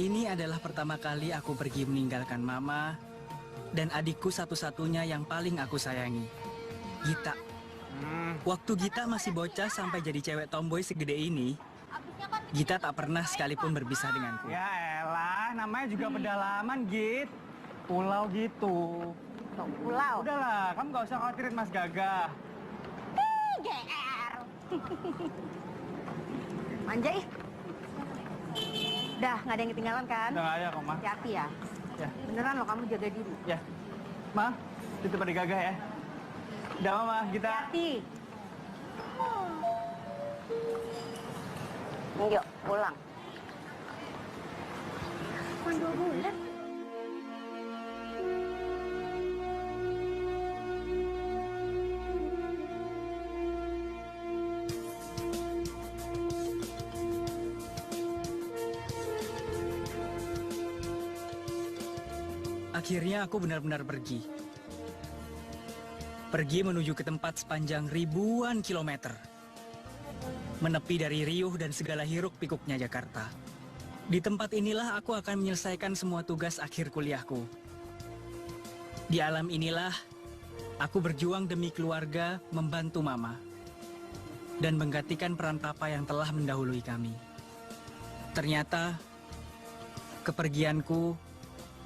Ini adalah pertama kali aku pergi meninggalkan mama dan adikku satu-satunya yang paling aku sayangi, Gita. Waktu Gita masih bocah sampai jadi cewek tomboy segede ini, Gita tak pernah sekalipun berpisah denganku. Ya elah, namanya juga pedalaman, Git. Pulau gitu. Pulau? Udahlah, kamu gak usah khawatirin Mas Gagah. GR. Manja ih. Dah, nggak ada yang ketinggalan kan? Udah gak ada kok, Ma. Hati-hati ya. Ya. Beneran loh, kamu jaga diri. Ya. Ma, itu pada Gagah ya. Udah, Mama, kita... Hati. Yuk, pulang. Cuma 2 bulan. Akhirnya aku benar-benar pergi. Pergi menuju ke tempat sepanjang ribuan kilometer. Menepi dari riuh dan segala hiruk pikuknya Jakarta. Di tempat inilah aku akan menyelesaikan semua tugas akhir kuliahku. Di alam inilah aku berjuang demi keluarga, membantu mama. Dan menggantikan peran papa yang telah mendahului kami. Ternyata kepergianku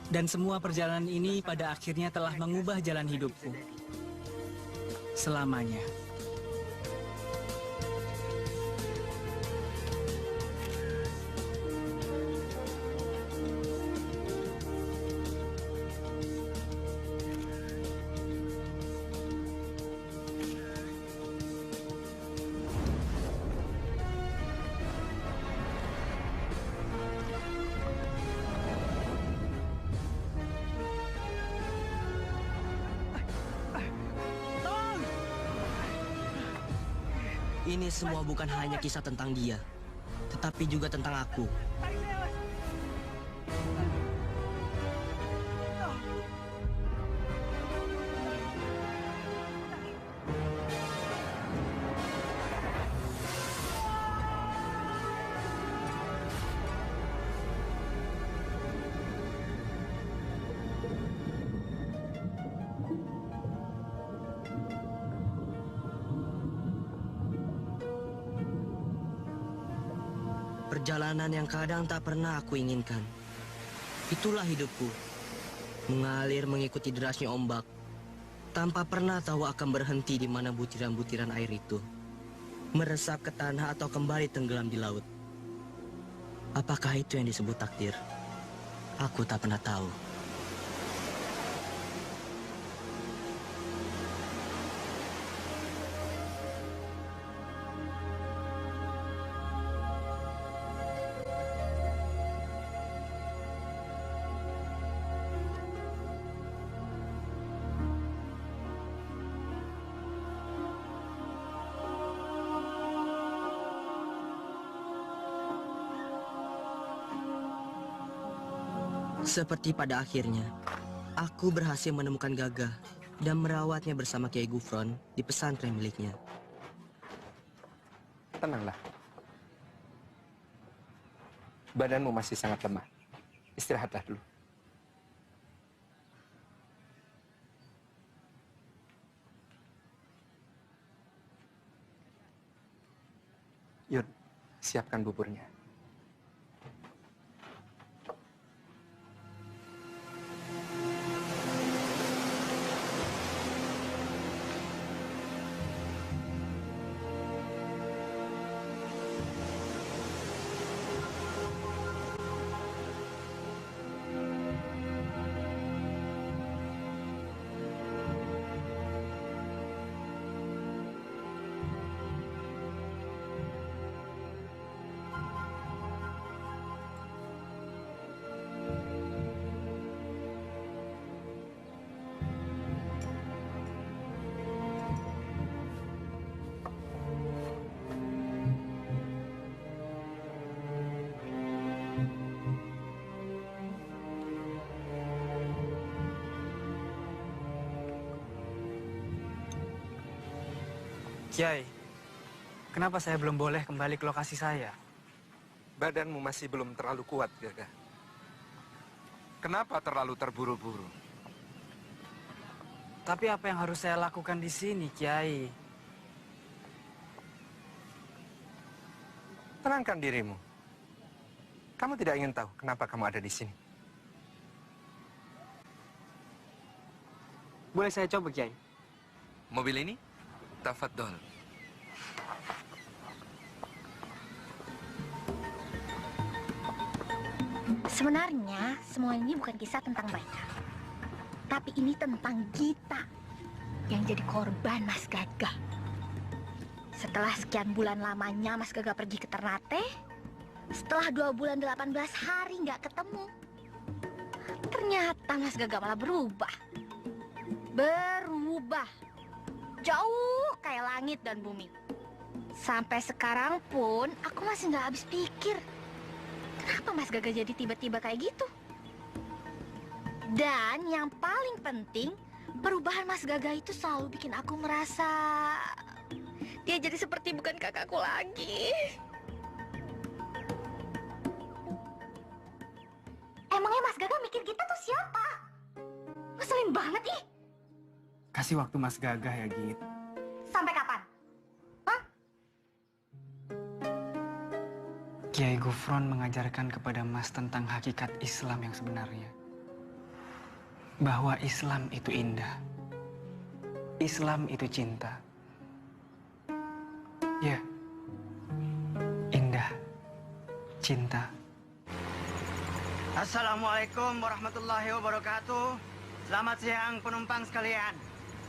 dan semua perjalanan ini pada akhirnya telah mengubah jalan hidupku. Selamanya. Ini semua bukan hanya kisah tentang dia, tetapi juga tentang aku. Perjalanan yang kadang tak pernah aku inginkan. Itulah hidupku. Mengalir mengikuti derasnya ombak, tanpa pernah tahu akan berhenti di mana butiran-butiran air itu. Meresap ke tanah atau kembali tenggelam di laut. Apakah itu yang disebut takdir? Aku tak pernah tahu. Seperti pada akhirnya, aku berhasil menemukan Gagah dan merawatnya bersama Kiai Gufron di pesantren miliknya. Tenanglah. Badanmu masih sangat lemah. Istirahatlah dulu. Yud, siapkan buburnya. Kiai, kenapa saya belum boleh kembali ke lokasi saya? Badanmu masih belum terlalu kuat, Gagah. Kenapa terlalu terburu-buru? Tapi apa yang harus saya lakukan di sini, Kiai? Tenangkan dirimu. Kamu tidak ingin tahu kenapa kamu ada di sini. Boleh saya coba, Kiai? Mobil ini, tafadhol. Sebenarnya semua ini bukan kisah tentang mereka, tapi ini tentang Gita yang jadi korban Mas Gagah. Setelah sekian bulan lamanya Mas Gagah pergi ke Ternate, setelah 2 bulan 18 hari nggak ketemu, ternyata Mas Gagah malah berubah. Jauh kayak langit dan bumi. Sampai sekarang pun aku masih nggak habis pikir, kenapa Mas Gagah jadi tiba-tiba kayak gitu? Dan yang paling penting, perubahan Mas Gagah itu selalu bikin aku merasa dia jadi seperti bukan kakakku lagi. Emangnya Mas Gagah mikir kita tuh siapa? Ngeselin banget ih. Kasih waktu Mas Gagah ya, Git. Sampai kapan? Hah? Kiai Gufron mengajarkan kepada Mas tentang hakikat Islam yang sebenarnya. Bahwa Islam itu indah. Islam itu cinta. Ya, indah, cinta. Assalamualaikum warahmatullahi wabarakatuh. Selamat siang penumpang sekalian.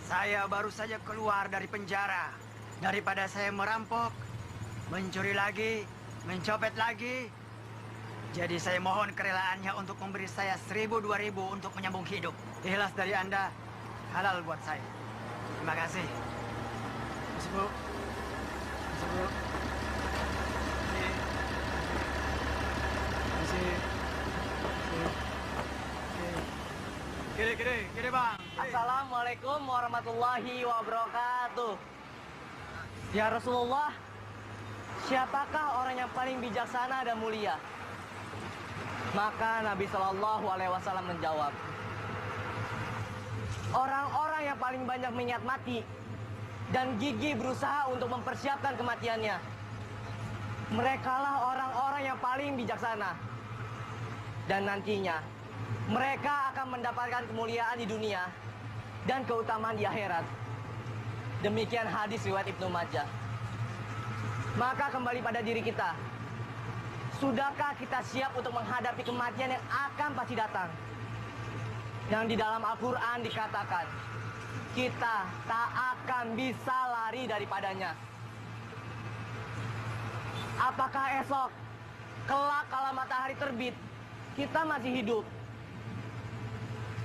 Saya baru saja keluar dari penjara. Daripada saya merampok, mencuri lagi, mencopet lagi. Jadi saya mohon kerelaannya untuk memberi saya 1.000-2.000 untuk menyambung hidup. Ikhlas dari Anda, halal buat saya. Terima kasih. Masuk, Bu. Masuk, Bu. Masih. Kiri, Bang. Assalamualaikum warahmatullahi wabarakatuh. Ya Rasulullah, siapakah orang yang paling bijaksana dan mulia? Maka Nabi Shallallahu Alaihi Wasallam menjawab, orang-orang yang paling banyak mengingat mati dan gigih berusaha untuk mempersiapkan kematiannya. Merekalah orang-orang yang paling bijaksana. Dan nantinya mereka akan mendapatkan kemuliaan di dunia dan keutamaan di akhirat. Demikian hadis riwayat Ibnu Majah. Maka kembali pada diri kita. Sudahkah kita siap untuk menghadapi kematian yang akan pasti datang? Yang di dalam Al-Quran dikatakan, kita tak akan bisa lari daripadanya. Apakah esok, kelak kala matahari terbit, kita masih hidup?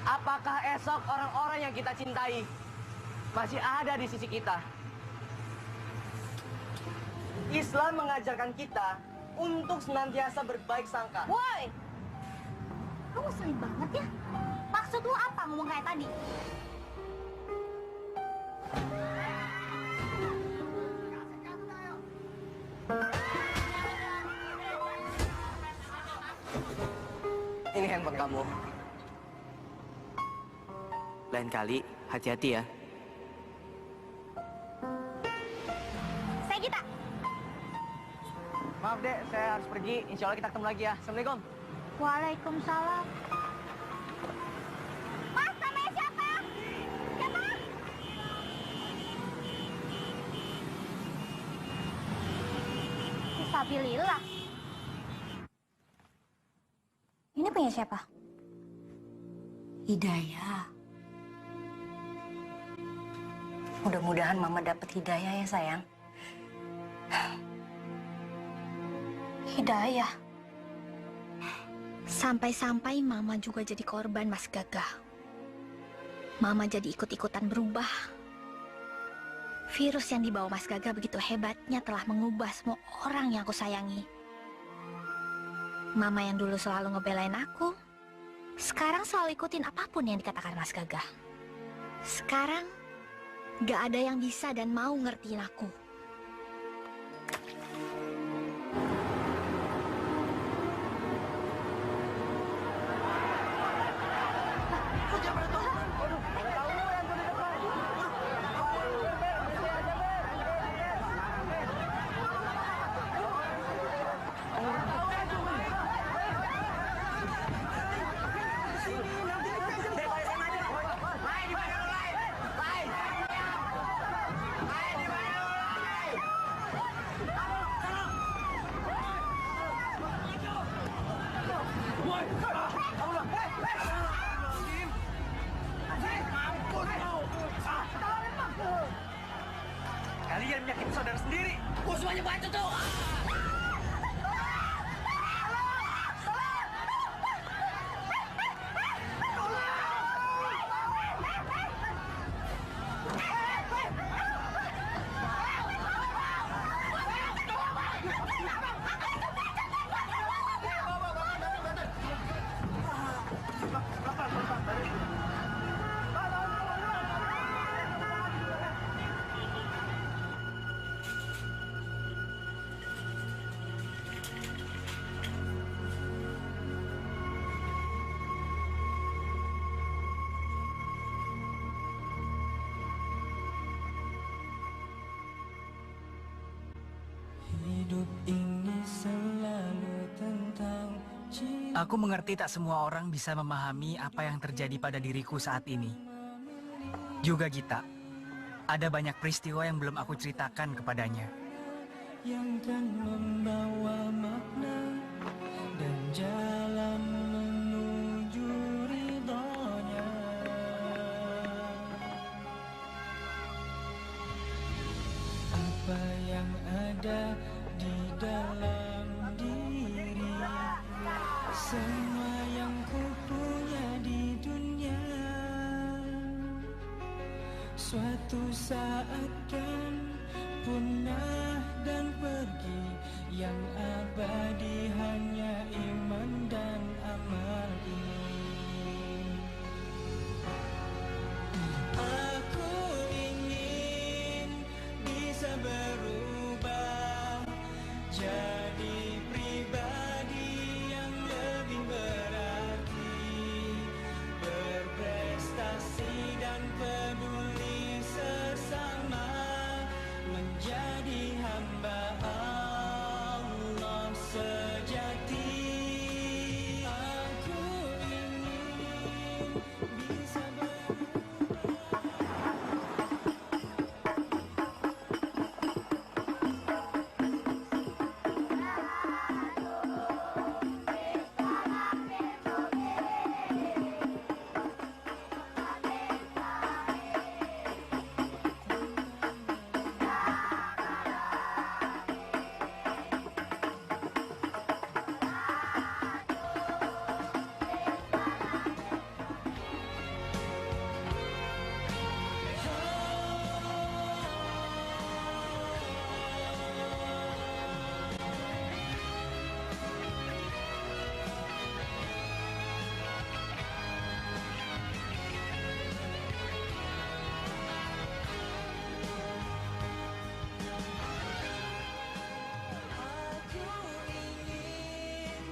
Apakah esok orang-orang yang kita cintai masih ada di sisi kita? Islam mengajarkan kita untuk senantiasa berbaik sangka. Woi, lu ngeselin banget ya. Maksud lu apa ngomong kayak tadi? Ini handphone kamu. Lain kali, hati-hati ya. Saya Gita. Maaf dek, saya harus pergi. Insya Allah kita ketemu lagi ya. Assalamualaikum. Waalaikumsalam. Mas, namanya siapa? Siapa? Fisabilillah. Ini punya siapa? Hidayah. Mudah-mudahan Mama dapat hidayah ya sayang. Hidayah. Sampai-sampai Mama juga jadi korban Mas Gagah. Mama jadi ikut-ikutan berubah. Virus yang dibawa Mas Gagah begitu hebatnya telah mengubah semua orang yang aku sayangi. Mama yang dulu selalu ngebelain aku, sekarang selalu ikutin apapun yang dikatakan Mas Gagah. Sekarang, gak ada yang bisa dan mau ngertiin aku. Aku mengerti tak semua orang bisa memahami apa yang terjadi pada diriku saat ini. Juga Gita, ada banyak peristiwa yang belum aku ceritakan kepadanya. Yang kan membawa makna dan jalan menuju ridhonya. Apa yang ada di dalam diri, semua yang ku punya di dunia, suatu saat kan punah dan pergi, yang abadi hanya iman dan amal ini. Aku ingin bisa berubah jadi pribadi yang lebih berarti, berprestasi dan peduli sesama, menjadi hamba Allah sejati. Aku ingin bisa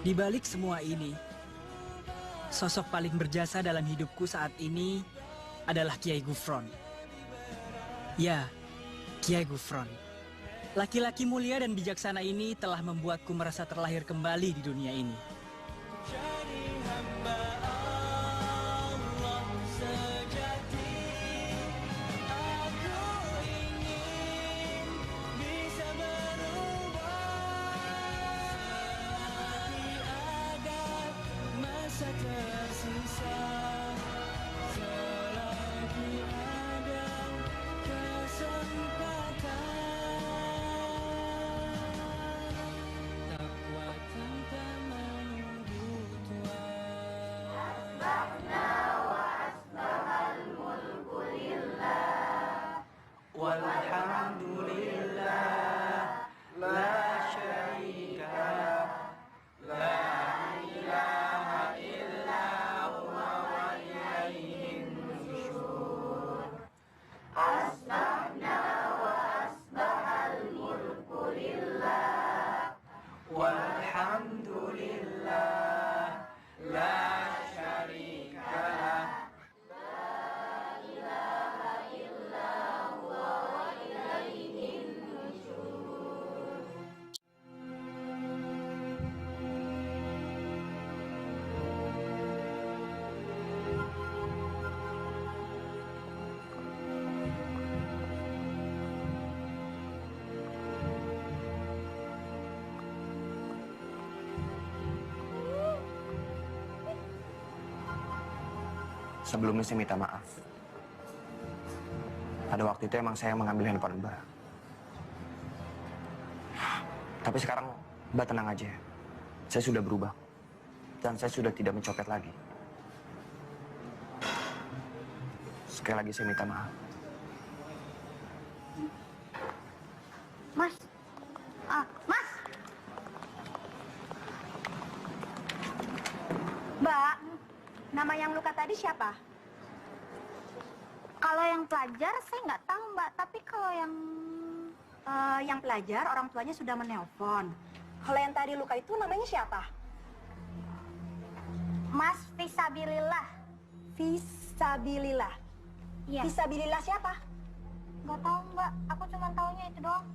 Di balik semua ini, sosok paling berjasa dalam hidupku saat ini adalah Kiai Gufron. Ya, Kiai Gufron. Laki-laki mulia dan bijaksana ini telah membuatku merasa terlahir kembali di dunia ini. jadi hamba Allah sejati. Aku ingin bisa berubah selagi ada masa tersisa, selagi ada kesempatan. Takwa tanpa menunggu tua. Walhamdulillah, la syarika la ilaha illa huwa wa ilaihin nusyur. Asbahna wa asbahal mulku lillah, walhamdulillah, la syarika lah. Sebelumnya saya minta maaf. Pada waktu itu emang saya mengambil handphone Mbak. Tapi sekarang Mbak tenang aja. Saya sudah berubah. Dan saya sudah tidak mencopet lagi. Sekali lagi saya minta maaf. Mas. Mas. Mbak, nama yang luka tadi siapa? Kalau yang pelajar saya nggak tahu Mbak, tapi kalau Yang pelajar orang tuanya sudah menelpon. Kalau yang tadi luka itu namanya siapa? Mas Fisabilillah. Fisabilillah. Iya. Fisabilillah siapa? Nggak tahu Mbak, aku cuma taunya itu doang.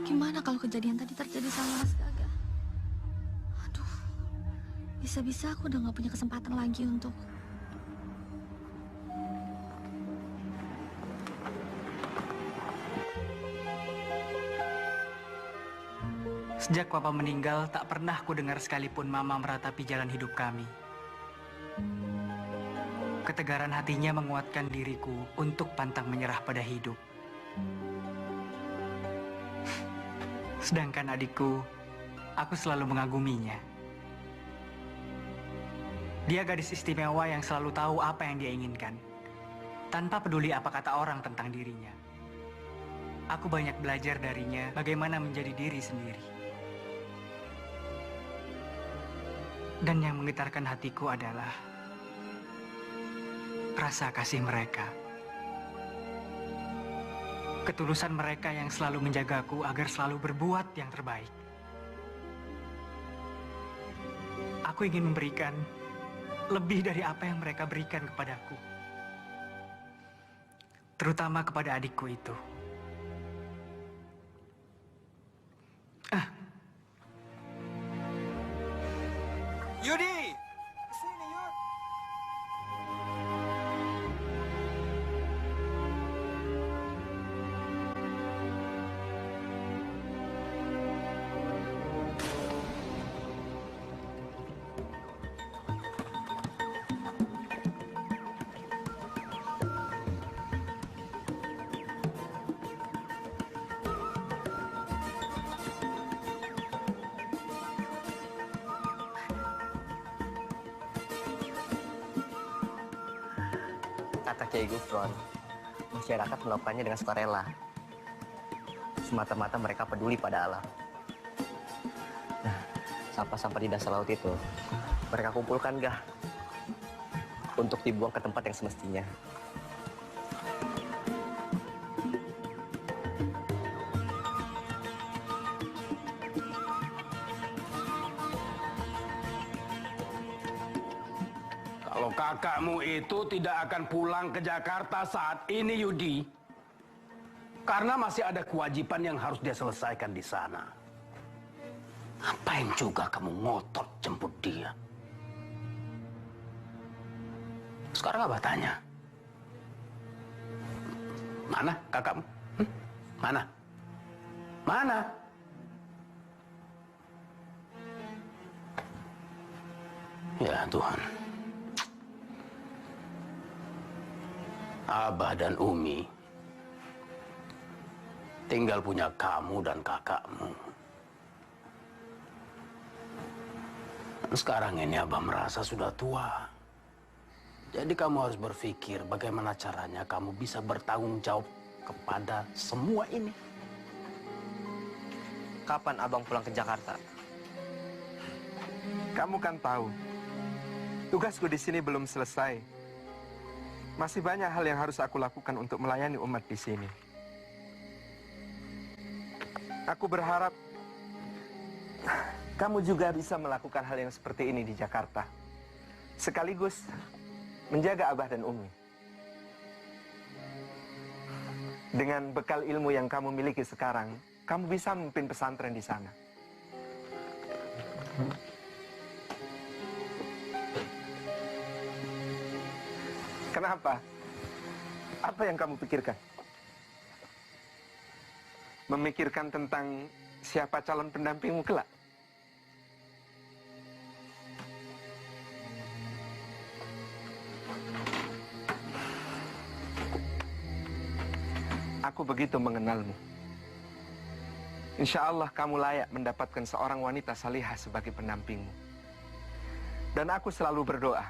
Gimana kalau kejadian tadi terjadi sama Mas Gaga? Aduh, bisa-bisa aku udah gak punya kesempatan lagi untuk... Sejak Papa meninggal, tak pernah ku dengar sekalipun Mama meratapi jalan hidup kami. Ketegaran hatinya menguatkan diriku untuk pantang menyerah pada hidup. Sedangkan adikku, aku selalu mengaguminya. Dia gadis istimewa yang selalu tahu apa yang dia inginkan, tanpa peduli apa kata orang tentang dirinya. Aku banyak belajar darinya bagaimana menjadi diri sendiri. Dan yang menggetarkan hatiku adalah rasa kasih mereka. Ketulusan mereka yang selalu menjagaku agar selalu berbuat yang terbaik. Aku ingin memberikan lebih dari apa yang mereka berikan kepadaku. Terutama kepada adikku itu. Yudi! Sini, Yud! Kata Kiai Gufron, masyarakat melakukannya dengan sukarela. Semata-mata mereka peduli pada alam. Nah, sampah-sampah di dasar laut itu, mereka kumpulkan gah untuk dibuang ke tempat yang semestinya. Kalau kakakmu itu tidak akan pulang ke Jakarta saat ini, Yudi. Karena masih ada kewajiban yang harus dia selesaikan di sana. Ngapain juga kamu ngotot jemput dia? Sekarang Abah tanya. Mana kakakmu? Mana? Mana? Ya Tuhan. Abah dan Umi tinggal punya kamu dan kakakmu. Dan sekarang ini Abah merasa sudah tua. Jadi kamu harus berpikir bagaimana caranya kamu bisa bertanggung jawab kepada semua ini. Kapan abang pulang ke Jakarta? Kamu kan tahu, tugasku di sini belum selesai. Masih banyak hal yang harus aku lakukan untuk melayani umat di sini. Aku berharap kamu juga bisa melakukan hal yang seperti ini di Jakarta. Sekaligus menjaga Abah dan Umi. Dengan bekal ilmu yang kamu miliki sekarang, kamu bisa memimpin pesantren di sana. Kenapa? Apa yang kamu pikirkan? Memikirkan tentang siapa calon pendampingmu kelak? Aku begitu mengenalmu. Insya Allah kamu layak mendapatkan seorang wanita salihah sebagai pendampingmu. Dan aku selalu berdoa,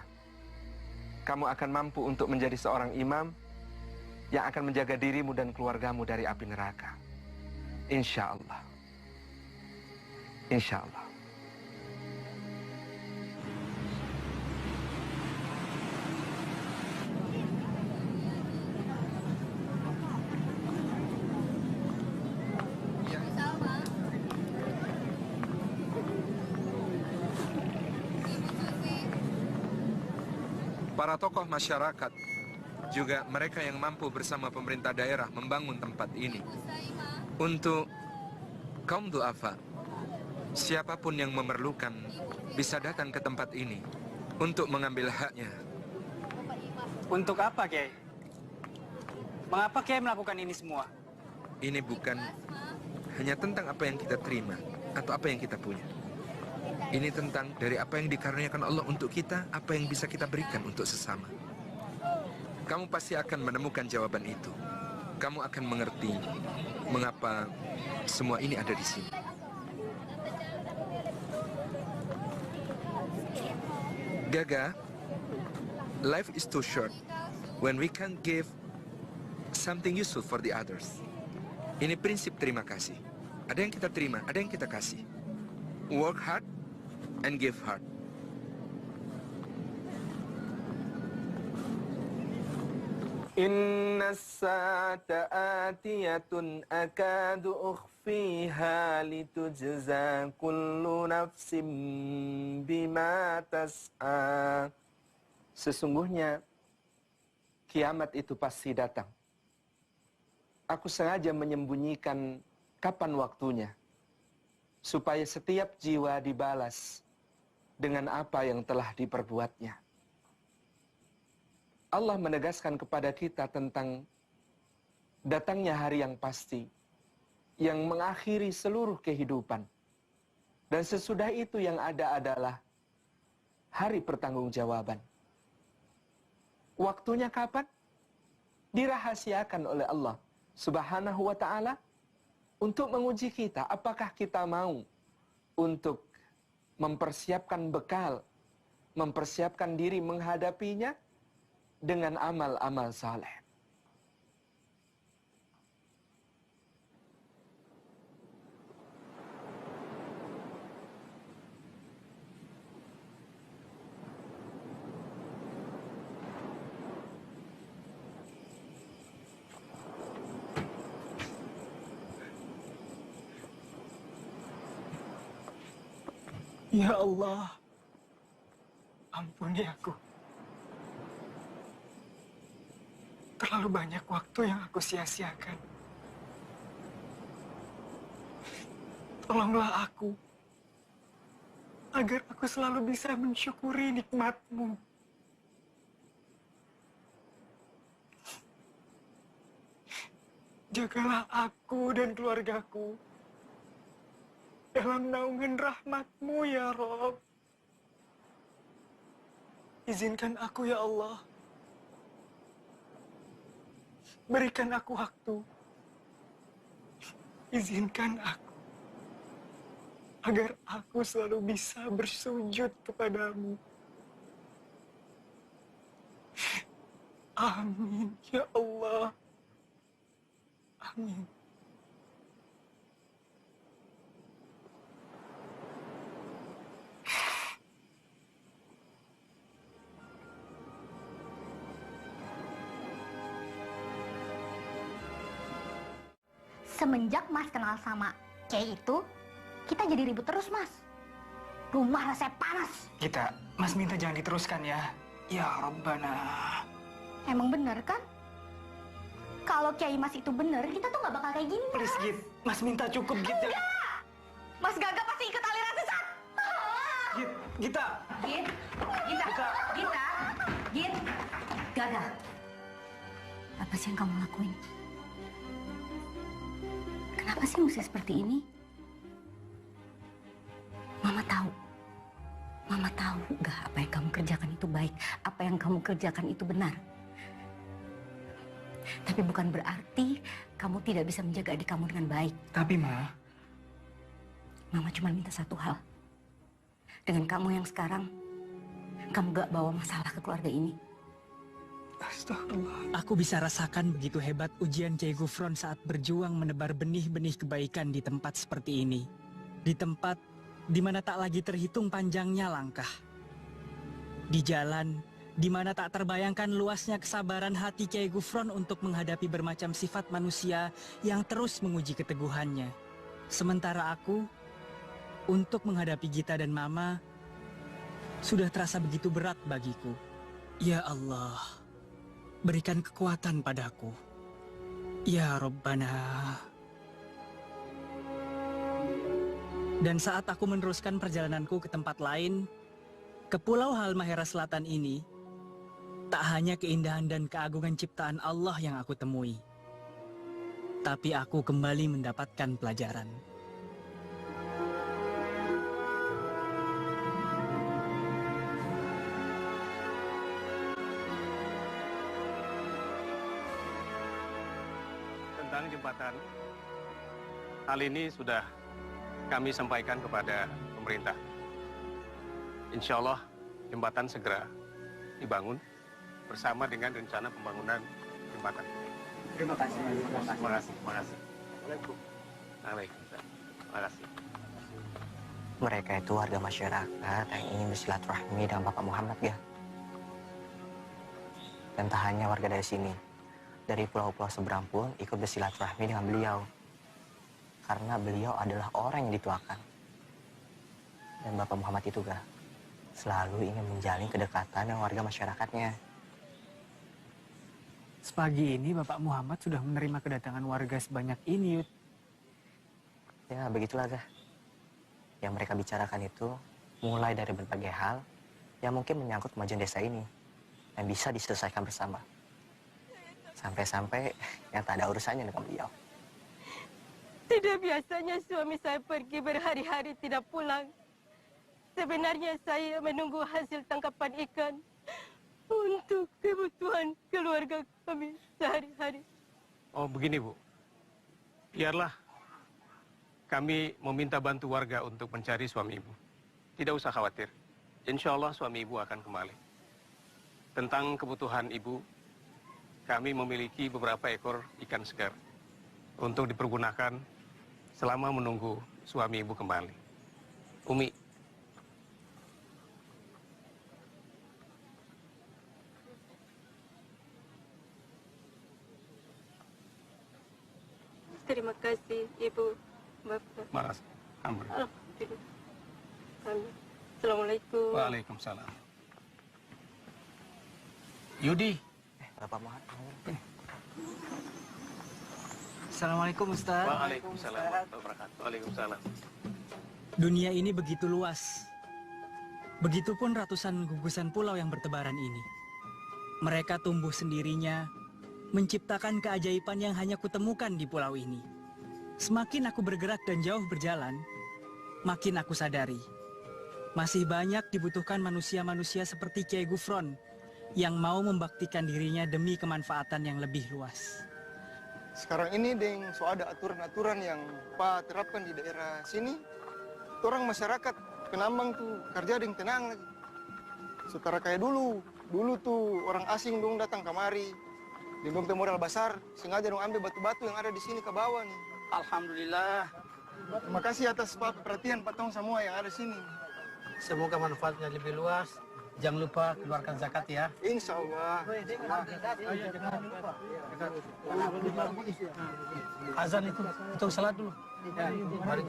kamu akan mampu untuk menjadi seorang imam yang akan menjaga dirimu dan keluargamu dari api neraka. Insya Allah. Insya Allah. Para tokoh masyarakat juga mereka yang mampu bersama pemerintah daerah membangun tempat ini. Untuk kaum du'afa, siapapun yang memerlukan bisa datang ke tempat ini untuk mengambil haknya. Untuk apa, Kiai? Mengapa Kiai melakukan ini semua? Ini bukan hanya tentang apa yang kita terima atau apa yang kita punya. Ini tentang dari apa yang dikaruniakan Allah untuk kita, apa yang bisa kita berikan untuk sesama. Kamu pasti akan menemukan jawaban itu. Kamu akan mengerti mengapa semua ini ada di sini. Gaga, life is too short when we can't give something useful for the others. Ini prinsip terima kasih. Ada yang kita terima, ada yang kita kasih. Work hard and give hard. Inna as-sa'ata atiyatun akadu ukhfiha litujza kullu nafsim bima tas'a. Sesungguhnya kiamat itu pasti datang. Aku sengaja menyembunyikan kapan waktunya, supaya setiap jiwa dibalas dengan apa yang telah diperbuatnya. Allah menegaskan kepada kita tentang datangnya hari yang pasti, yang mengakhiri seluruh kehidupan. Dan sesudah itu yang ada adalah hari pertanggungjawaban. Waktunya kapan? Dirahasiakan oleh Allah Subhanahu wa ta'ala untuk menguji kita, apakah kita mau untuk mempersiapkan bekal, mempersiapkan diri menghadapinya dengan amal-amal saleh. Ya Allah, ampuni aku. Terlalu banyak waktu yang aku sia-siakan. Tolonglah aku, agar aku selalu bisa mensyukuri nikmat-Mu. Jagalah aku dan keluargaku dalam naungan rahmat-Mu, ya Rob. Izinkan aku, ya Allah. Berikan aku waktu. Izinkan aku, agar aku selalu bisa bersujud kepadamu. Amin, ya Allah. Amin. Semenjak Mas kenal sama Kiai itu, kita jadi ribut terus, Mas. Rumah rasanya panas. Mas minta jangan diteruskan ya. Ya Rabbana. Emang bener kan? Kalau Kiai Mas itu bener, kita tuh nggak bakal kayak gini, Mas. Please, Git. Mas minta cukup, Git. Enggak! Mas Gaga pasti ikut aliran sesat. Git, Gita. Git, Gita, Git. Gaga. Apa sih yang kamu lakuin? Kenapa sih mesti seperti ini? Mama tahu nggak apa yang kamu kerjakan itu baik, apa yang kamu kerjakan itu benar. Tapi bukan berarti kamu tidak bisa menjaga adik kamu dengan baik. Tapi, Mama cuma minta satu hal. Dengan kamu yang sekarang, kamu gak bawa masalah ke keluarga ini. Astagfirullah. Aku bisa rasakan begitu hebat ujian Kiai Gufron saat berjuang menebar benih-benih kebaikan di tempat seperti ini. Di tempat di mana tak lagi terhitung panjangnya langkah. Di jalan di mana tak terbayangkan luasnya kesabaran hati Kiai Gufron untuk menghadapi bermacam sifat manusia yang terus menguji keteguhannya. Sementara aku, untuk menghadapi Gita dan Mama, sudah terasa begitu berat bagiku. Ya Allah, Berikan kekuatan padaku. Ya Rabbana. Dan saat aku meneruskan perjalananku ke tempat lain, ke Pulau Halmahera Selatan ini, tak hanya keindahan dan keagungan ciptaan Allah yang aku temui, tapi aku kembali mendapatkan pelajaran. Tentang jembatan, hal ini sudah kami sampaikan kepada pemerintah. Insya Allah jembatan segera dibangun bersama dengan rencana pembangunan jembatan. Terima kasih. Terima kasih. Terima kasih. Waalaikumsalam. Terima kasih. Mereka itu warga masyarakat yang ingin bersilaturahmi dengan Bapak Muhammad, ya. Dan tak hanya warga dari sini, dari pulau-pulau seberang pun ikut bersilaturahmi dengan beliau. Karena beliau adalah orang yang dituakan. Dan Bapak Muhammad itu, Gah, selalu ingin menjalin kedekatan dengan warga masyarakatnya. Sepagi ini Bapak Muhammad sudah menerima kedatangan warga sebanyak ini, Yud. Ya, begitulah, Gah. Yang mereka bicarakan itu mulai dari berbagai hal yang mungkin menyangkut kemajuan desa ini yang bisa diselesaikan bersama. Sampai-sampai yang tak ada urusannya dengan beliau. Tidak biasanya suami saya pergi berhari-hari tidak pulang. Sebenarnya saya menunggu hasil tangkapan ikan untuk kebutuhan keluarga kami sehari-hari. Oh, begini, Bu. Biarlah kami meminta bantu warga untuk mencari suami Ibu. Tidak usah khawatir. Insya Allah suami Ibu akan kembali. Tentang kebutuhan Ibu, kami memiliki beberapa ekor ikan segar untuk dipergunakan selama menunggu suami Ibu kembali. Umi. Terima kasih Ibu, Bapak. Makasih. Alhamdulillah. Alhamdulillah. Amin. Assalamualaikum. Waalaikumsalam. Yudi. Bapak Muhammad. Assalamualaikum, Ustaz. Waalaikumsalam warahmatullahi wabarakatuh. Waalaikumsalam. Dunia ini begitu luas. Begitupun ratusan gugusan pulau yang bertebaran ini. Mereka tumbuh sendirinya, menciptakan keajaiban yang hanya kutemukan di pulau ini. Semakin aku bergerak dan jauh berjalan, makin aku sadari, masih banyak dibutuhkan manusia-manusia seperti Kiai Gufron yang mau membaktikan dirinya demi kemanfaatan yang lebih luas. Sekarang ini deng so ada aturan-aturan yang Pak terapkan di daerah sini, orang masyarakat penambang tuh kerja deng tenang lagi. Setara kayak dulu tuh orang asing dong datang kemari, di dong modal besar, sengaja dong ambil batu-batu yang ada di sini ke bawah nih. Alhamdulillah. Terima kasih atas Pak perhatian Pak Tong semua yang ada sini. Semoga manfaatnya lebih luas. Jangan lupa keluarkan zakat ya. Insya Allah. Azan itu untuk salat dulu. Mari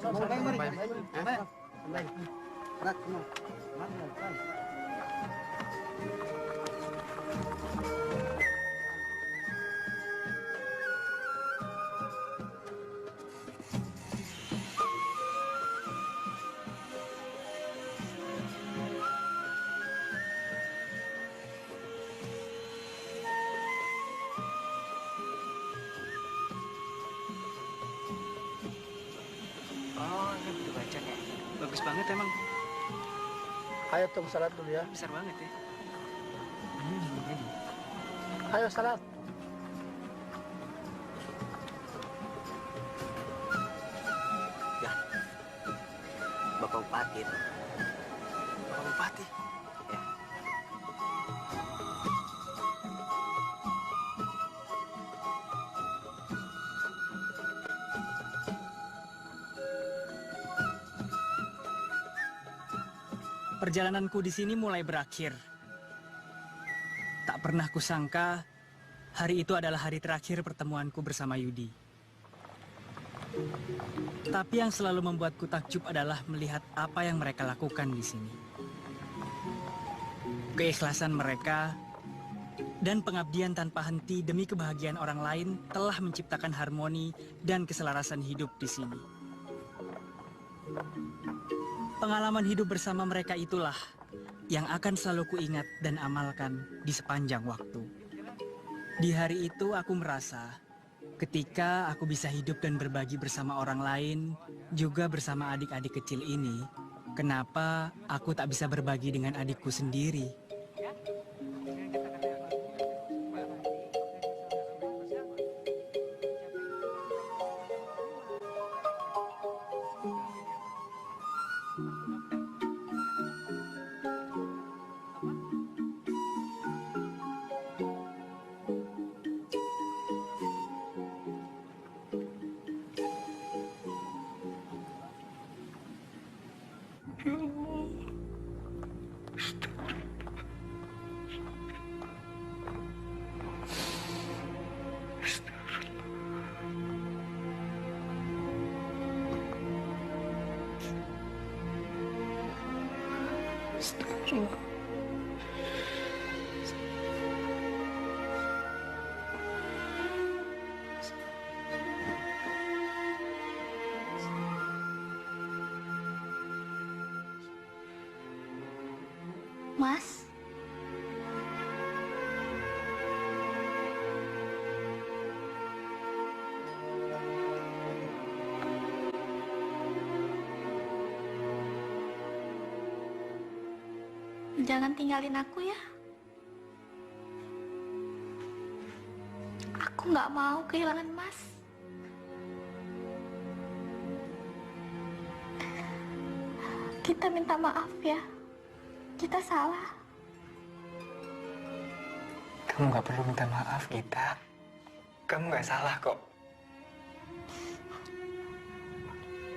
Oh, ini butuh bacaan ya. Bagus banget emang. Ayo tunggu salat dulu ya. Besar banget ya. Ayo salat. Ya, Bapak Bupati itu. Bapak Bupati? Ya. Perjalananku di sini mulai berakhir. Tak pernah kusangka hari itu adalah hari terakhir pertemuanku bersama Yudi. Tapi yang selalu membuatku takjub adalah melihat apa yang mereka lakukan di sini. Keikhlasan mereka Dan pengabdian tanpa henti demi kebahagiaan orang lain telah menciptakan harmoni dan keselarasan hidup di sini. Pengalaman hidup bersama mereka itulah yang akan selalu kuingat dan amalkan di sepanjang waktu. Di hari itu aku merasa ketika aku bisa hidup dan berbagi bersama orang lain, juga bersama adik-adik kecil ini, kenapa aku tak bisa berbagi dengan adikku sendiri? Mas, jangan tinggalin aku ya. Aku nggak mau kehilangan Mas. Kita minta maaf ya. Kita salah. Kamu nggak perlu minta maaf, Gita. Kamu nggak salah kok.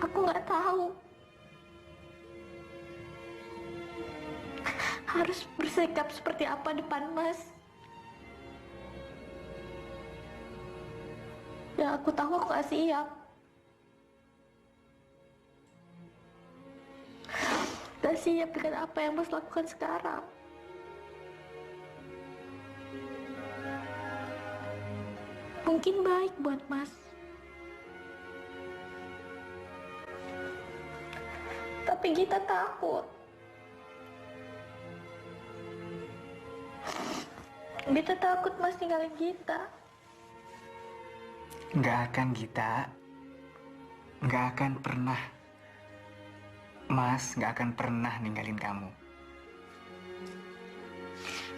Aku nggak tahu. Harus bersikap seperti apa depan Mas. Ya aku tahu aku nggak siap. Gak siap dengan apa yang Mas lakukan sekarang. Mungkin baik buat Mas. Tapi kita takut. Kita takut Mas tinggalin kita. Nggak akan, Gita. Nggak akan pernah. Mas nggak akan pernah ninggalin kamu.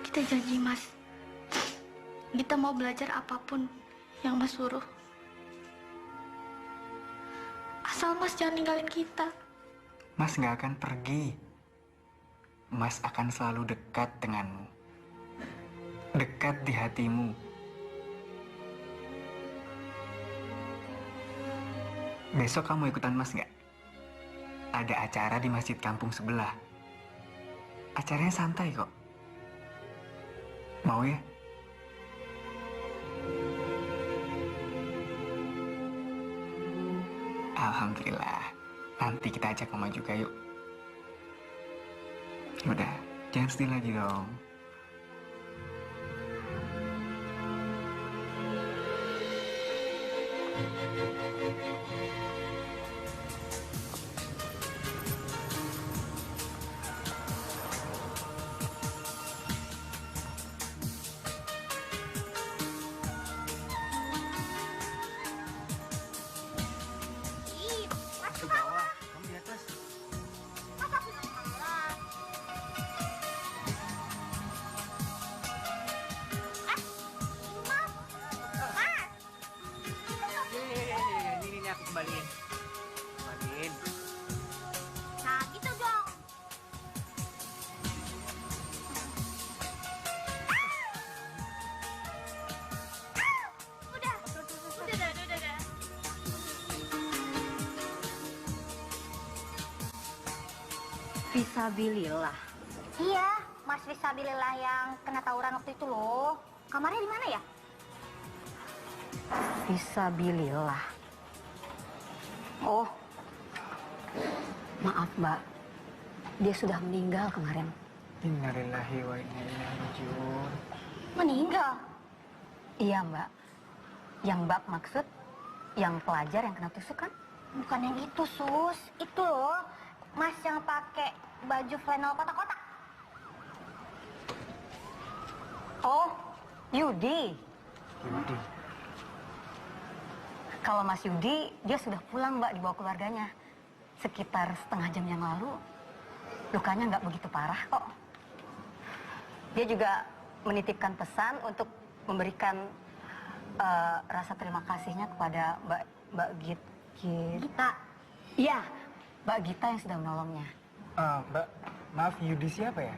Kita janji, Mas. Kita mau belajar apapun yang Mas suruh. Asal Mas jangan ninggalin kita. Mas nggak akan pergi. Mas akan selalu dekat denganmu. Dekat di hatimu. Besok kamu ikutan Mas nggak? Ada acara di masjid kampung sebelah. Acaranya santai kok. Mau ya? Alhamdulillah. Nanti kita ajak Mama juga yuk. Udah, jangan sedih lagi dong. Kembaliin. Nah, gitu dong. Udah. Fisabilillah. Iya, Mas Fisabilillah yang kena tawuran waktu itu loh. Kamarnya di mana ya? Fisabilillah. Oh, maaf Mbak. Dia sudah meninggal kemarin. Innalillahi wa inna ilaihi raji'un. Meninggal? Iya, Mbak. Yang Mbak maksud, yang pelajar yang kena tusuk kan? Bukan yang itu, Sus. Itu loh, Mas yang pakai baju flannel kotak-kotak. Oh, Yudi. Yudi. Kalau Mas Yudi, dia sudah pulang, Mbak, dibawa keluarganya. Sekitar setengah jam yang lalu, lukanya nggak begitu parah kok. Dia juga menitipkan pesan untuk memberikan rasa terima kasihnya kepada Mbak Gita. Iya, Mbak Gita yang sudah menolongnya. Mbak, maaf Yudi siapa ya?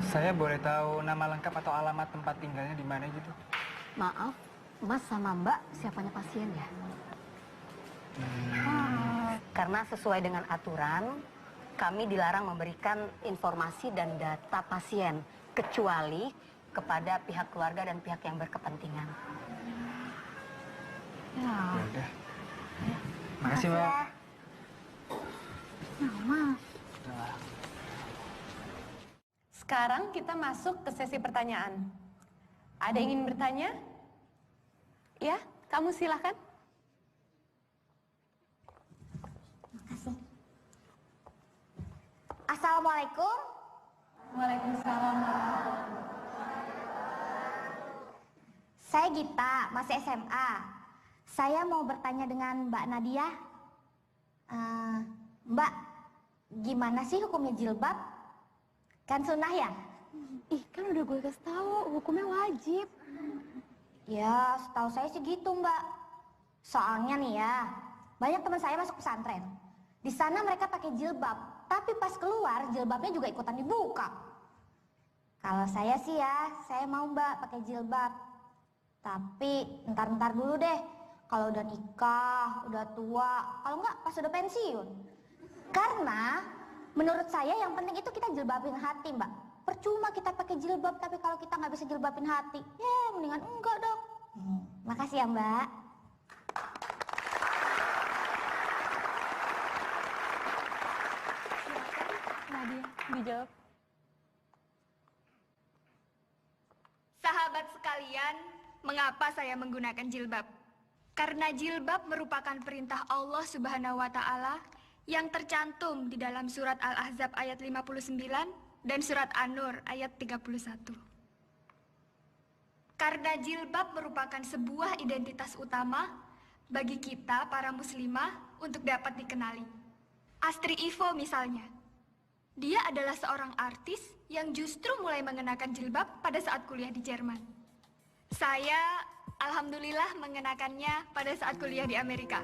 Saya boleh tahu nama lengkap atau alamat tempat tinggalnya di mana gitu? Maaf, Mas sama Mbak siapanya pasien ya? Karena sesuai dengan aturan, kami dilarang memberikan informasi dan data pasien, kecuali kepada pihak keluarga dan pihak yang berkepentingan. Ya udah. Makasih, Mbak. Mas. Sekarang kita masuk ke sesi pertanyaan. Ada yang ingin bertanya? Ya, kamu silakan. Assalamualaikum. Waalaikumsalam. Saya Gita, masih SMA. Saya mau bertanya dengan Mbak Nadia. Mbak, gimana sih hukumnya jilbab? Kan sunnah ya? Ih, kan udah gue kasih tahu, hukumnya wajib. Ya, setahu saya sih gitu, Mbak. Soalnya nih ya, banyak teman saya masuk pesantren. Di sana mereka pakai jilbab, tapi pas keluar jilbabnya juga ikutan dibuka. Kalau saya sih ya, saya mau Mbak pakai jilbab. Tapi ntar dulu deh, kalau udah nikah, udah tua, kalau enggak pas udah pensiun. Karena menurut saya yang penting itu kita jilbabin hati, Mbak. Percuma kita pakai jilbab, tapi kalau kita nggak bisa jilbabin hati, ya mendingan enggak dong. Makasih ya, Mbak. Nadia, dijawab. Sahabat sekalian, mengapa saya menggunakan jilbab? Karena jilbab merupakan perintah Allah Subhanahu wa Ta'ala yang tercantum di dalam surat Al-Ahzab ayat 59 dan surat An-Nur ayat 31. Karena jilbab merupakan sebuah identitas utama bagi kita para muslimah untuk dapat dikenali. Astri Ivo misalnya. Dia adalah seorang artis yang justru mulai mengenakan jilbab pada saat kuliah di Jerman. Saya, alhamdulillah, mengenakannya pada saat kuliah di Amerika.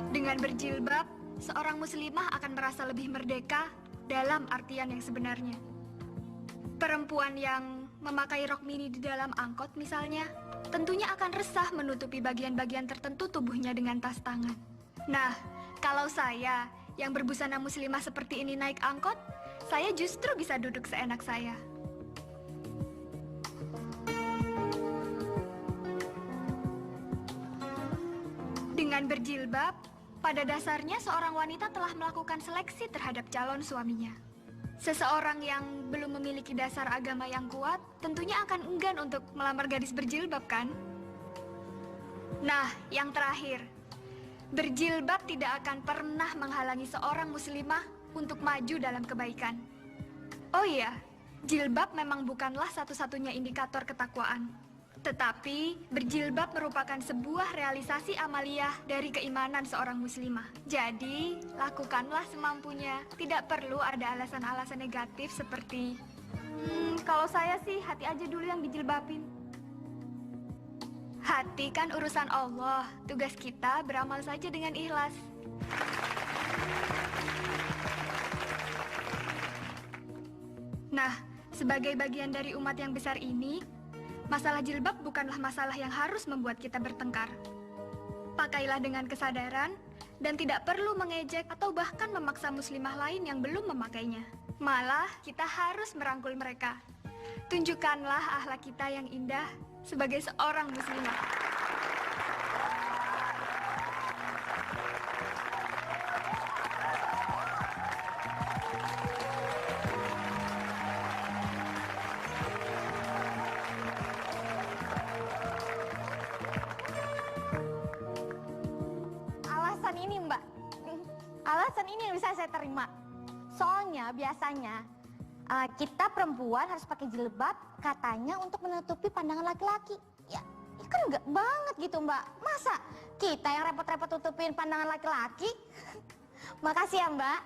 Dengan berjilbab, seorang muslimah akan merasa lebih merdeka dalam artian yang sebenarnya. Perempuan yang memakai rok mini di dalam angkot misalnya, tentunya akan resah menutupi bagian-bagian tertentu tubuhnya dengan tas tangan. Nah, kalau saya yang berbusana muslimah seperti ini naik angkot, saya justru bisa duduk seenak saya. Dengan berjilbab, pada dasarnya seorang wanita telah melakukan seleksi terhadap calon suaminya. Seseorang yang belum memiliki dasar agama yang kuat tentunya akan enggan untuk melamar gadis berjilbab, kan? Nah, yang terakhir, berjilbab tidak akan pernah menghalangi seorang muslimah untuk maju dalam kebaikan. Oh iya, jilbab memang bukanlah satu-satunya indikator ketakwaan. Tetapi, berjilbab merupakan sebuah realisasi amaliyah dari keimanan seorang muslimah. Jadi, lakukanlah semampunya. Tidak perlu ada alasan-alasan negatif seperti, kalau saya sih hati aja dulu yang dijilbabin. Hati kan urusan Allah. Tugas kita beramal saja dengan ikhlas. Nah, sebagai bagian dari umat yang besar ini, masalah jilbab bukanlah masalah yang harus membuat kita bertengkar. Pakailah dengan kesadaran dan tidak perlu mengejek atau bahkan memaksa muslimah lain yang belum memakainya. Malah, kita harus merangkul mereka. Tunjukkanlah akhlak kita yang indah sebagai seorang muslimah. Alasan ini yang bisa saya terima. Soalnya biasanya kita perempuan harus pakai jilbab katanya untuk menutupi pandangan laki-laki. Ya, kan enggak banget gitu Mbak. Masa kita yang repot-repot tutupin pandangan laki-laki? Makasih ya Mbak.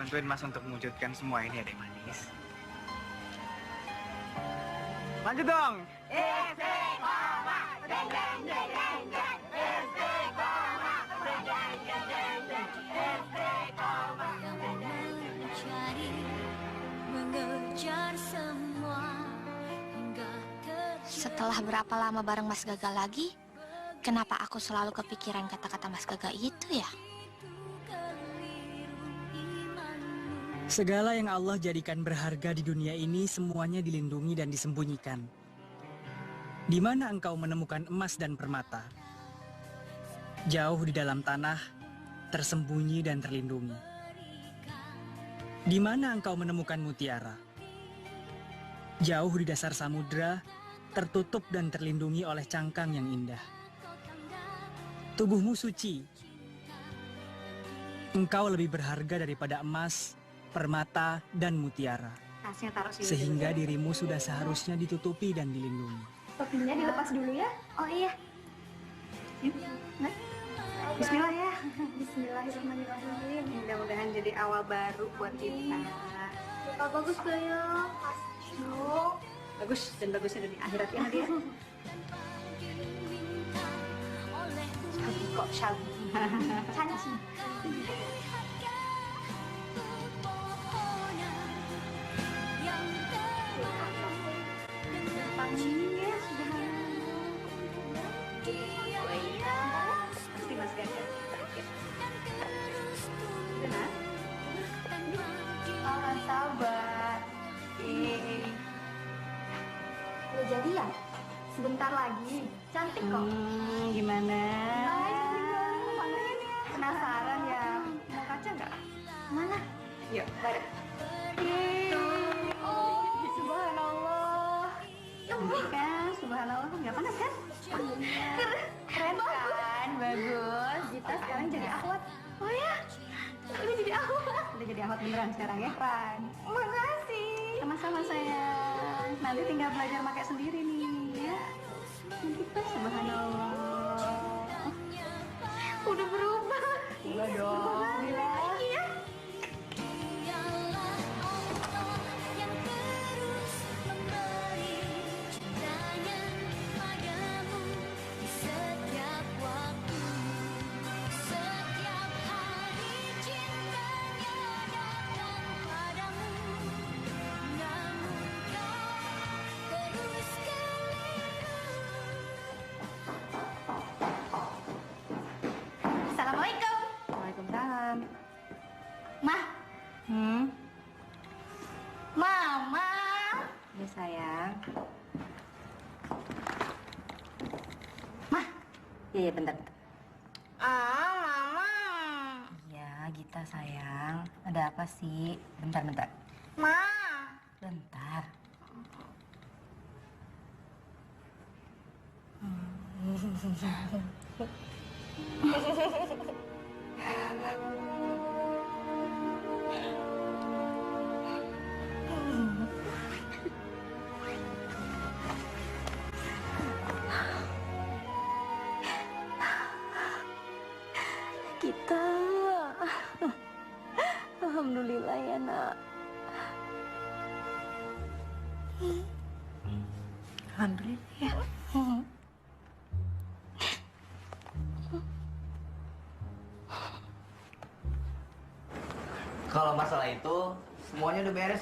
Bantuin Mas untuk mewujudkan semua ini, Adek Manis. Lanjut dong. Setelah berapa lama bareng Mas Gaga lagi, kenapa aku selalu kepikiran kata-kata Mas Gaga itu ya? Segala yang Allah jadikan berharga di dunia ini semuanya dilindungi dan disembunyikan. Di mana engkau menemukan emas dan permata? Jauh di dalam tanah, tersembunyi dan terlindungi. Di mana engkau menemukan mutiara? Jauh di dasar samudra, tertutup dan terlindungi oleh cangkang yang indah. Tubuhmu suci. Engkau lebih berharga daripada emas, permata, dan mutiara. Sehingga dirimu sudah seharusnya ditutupi dan dilindungi. Topinya dilepas dulu ya. Oh iya. Bismillah ya. Bismillahirrahmanirrahim. Mudah-mudahan jadi awal baru buat kita. Bagus Gayo. Bagus dan bagusnya dari akhirat ya Nadia. Kok Shalom. Canci. Pasti Mas Gaga. Udah sabar. Udah jadi ya? Sebentar lagi. Cantik kok. Gimana? Penasaran ya? Mau kaca nggak? Mana? Yuk, bareng. Subhanallah. Kan, subhanallah, nggak panas kan? Keren kan? Bagus. Kita sekarang jadi akhwat. Oh ya? Udah jadi akhwat? Udah jadi akhwat beneran sekarang ya? Keren. Makasih. Sama-sama sayang. Nanti tinggal belajar pakai sendiri nih ya. Kita subhanallah. Udah berubah. Udah dong. Iya. Assalamualaikum. Waalaikumsalam. Mah. Mama. Ya sayang. Mah. Iya bentar. Mama. Ya, Gita sayang. Ada apa sih? Bentar. Ma. Bentar. Kita. Alhamdulillah ya nak. Alhamdulillah ya.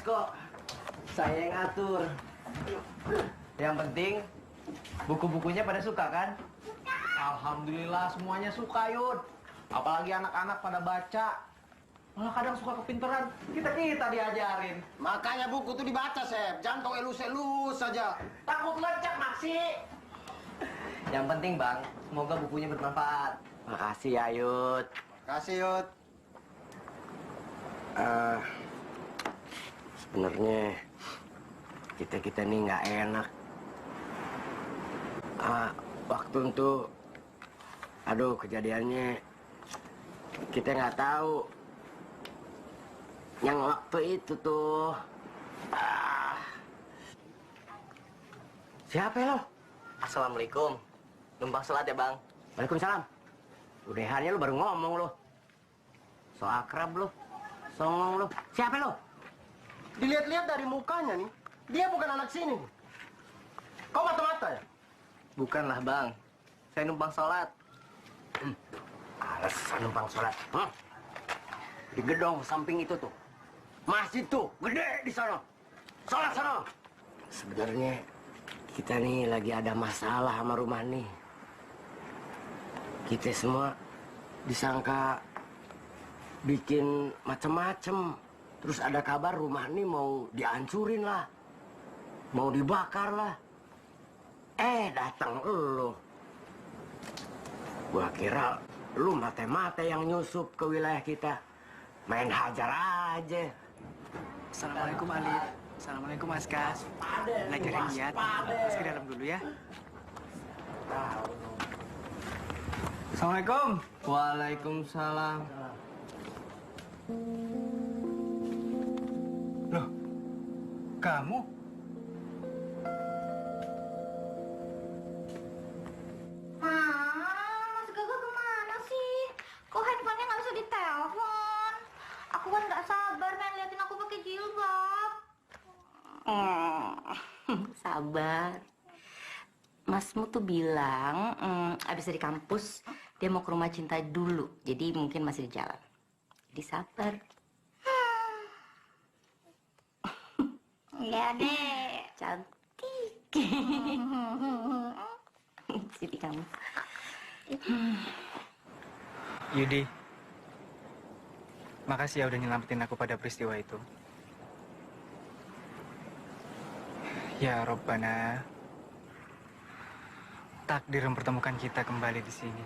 kok. Saya yang atur. Yang penting, buku-bukunya pada suka kan? Alhamdulillah semuanya suka, Yud. Apalagi anak-anak pada baca. Malah kadang suka kepinteran. Kita diajarin. Makanya buku tuh dibaca, Sep. Jangan kau elus-elus saja. Takut lecek, Maksi. Yang penting, Bang, semoga bukunya bermanfaat. Makasih ya, Yud. Kasih, Yud. Sebenarnya kita nih nggak enak. Waktu itu, aduh kejadiannya kita nggak tahu. Yang waktu itu tuh, siapa ya lo? Assalamualaikum. Numpang sholat ya, Bang. Waalaikumsalam. Udahannya lo baru ngomong lo. So akrab lo, songong lo. Siapa lo? Dilihat-lihat dari mukanya nih, dia bukan anak sini. Kau mata-mata ya? Bukanlah, Bang. Saya numpang sholat. Alasan numpang sholat. Di gedung samping itu tuh. Masjid tuh, gede di sana. Sholat sana. Sebenarnya kita nih lagi ada masalah sama rumah nih. Kita semua disangka bikin macem-macem. Terus ada kabar rumah ini mau dihancurin lah. Mau dibakar lah. Datang lu. Gua kira lu mate-mate yang nyusup ke wilayah kita. Main hajar aja. Assalamualaikum Alif. Assalamualaikum Mas Kas. Lagi ada niat. Mas ke dalam dulu ya. Assalamualaikum. Waalaikumsalam. Loh, kamu? Mas Gaga kemana sih? Kok handphonenya nggak bisa ditelepon? Aku kan nggak sabar pengen liatin aku pakai jilbab. Sabar. Masmu tuh bilang abis dari kampus dia mau ke rumah cinta dulu, jadi mungkin masih di jalan. Jadi sabar. Ya deh. Cantik. Siti kamu. Yudi, makasih ya udah nyelamatin aku pada peristiwa itu. Ya Robbana, takdir mempertemukan kita kembali di sini.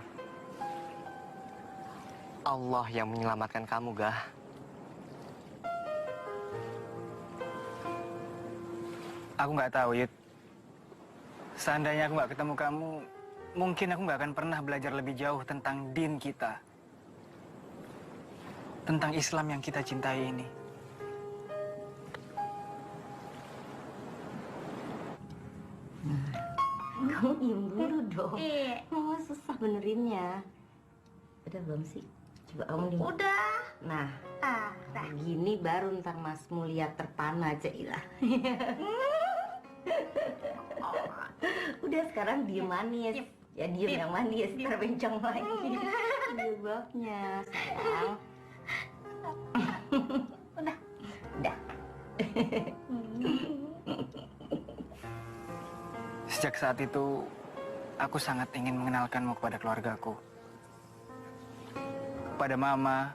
Allah yang menyelamatkan kamu, Gah. Aku nggak tahu, Yud. Seandainya aku nggak ketemu kamu, mungkin aku nggak akan pernah belajar lebih jauh tentang din kita. Tentang Islam yang kita cintai ini. Kamu diem dulu dong. Mama susah benerinnya. Udah belum sih? Coba kamu diem. Udah. Nah, gini baru ntar masmu lihat terpana aja ilah. Udah sekarang diem manis. Ya diem yang manis, ntar bencong lagi. Jilbabnya, sayang. Udah. Sejak saat itu, aku sangat ingin mengenalkanmu kepada keluargaku. Kepada Mama,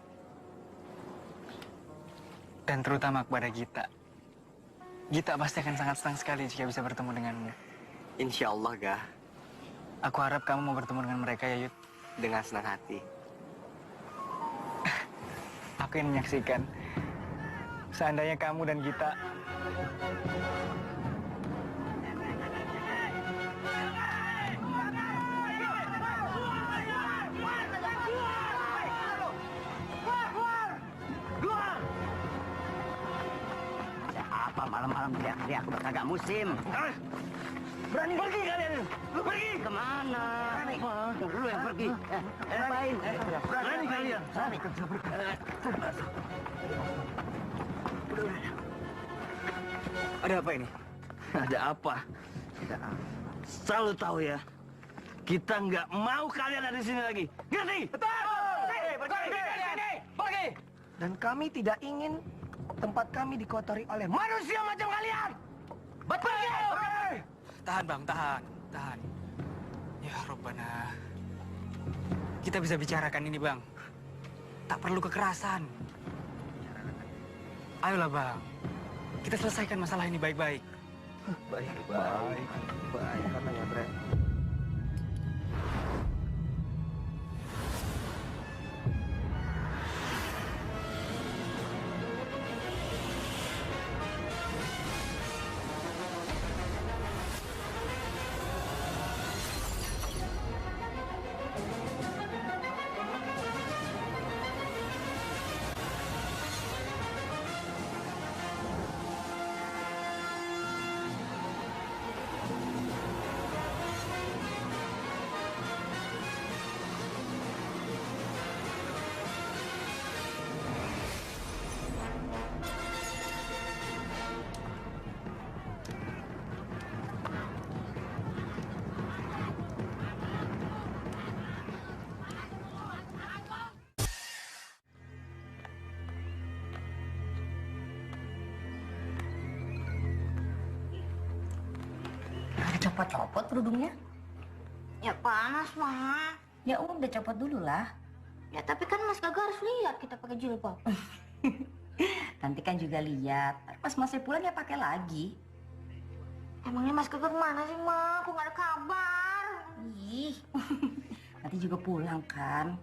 dan terutama kepada Gita. Gita pasti akan sangat senang sekali jika bisa bertemu denganmu. Insya Allah, Gah. Aku harap kamu mau bertemu dengan mereka ya, Yud. Dengan senang hati. Aku ingin menyaksikan. Seandainya kamu dan Gita malam-malam teriak-teriak udah kagak musim. Berani pergi kalian. Lu pergi kemana? Lu yang pergi. Ngapain? Berani kalian. Ada apa ini? Ada apa? Selalu tahu ya. Kita nggak mau kalian ada di sini lagi. Ngerti? Betul. Pergi kalian. Pergi. Dan kami tidak ingin tempat kami dikotori oleh manusia macam kalian. Betul! Tahan bang, tahan. Ya Robbana. Kita bisa bicarakan ini bang. Tak perlu kekerasan. Ayolah bang. Kita selesaikan masalah ini baik-baik. Baik katanya Bre. Copot-copot kerudungnya. Ya panas, Ma. Ya udah copot dulu lah. Ya tapi kan Mas Gaga harus lihat kita pakai jilbab. Nanti kan juga lihat. Pas Masnya pulang ya pakai lagi. Emangnya Mas Gaga kemana sih, Ma? Aku nggak ada kabar. Ih, nanti juga pulang kan.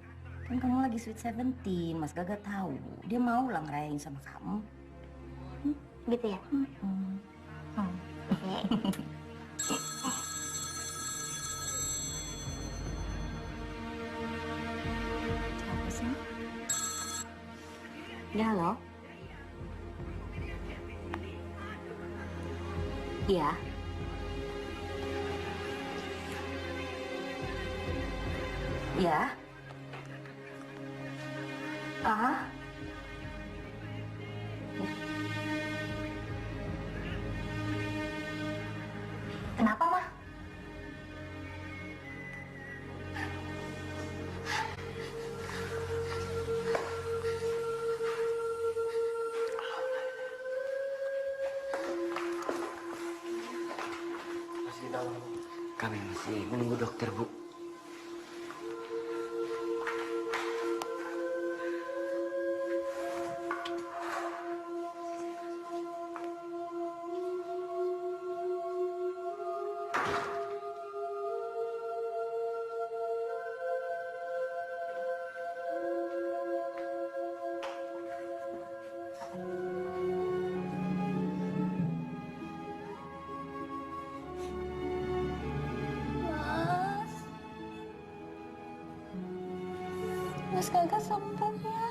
Kan kamu lagi sweet 17, Mas Gaga tahu. Dia mau lah ngerayain sama kamu. Gitu ya? Siapa sih? Ya, halo? Iya. Iya. Ah. Kenapa, Ma? Kami masih menunggu dokter, Bu. Mas Gaga sembuh ya.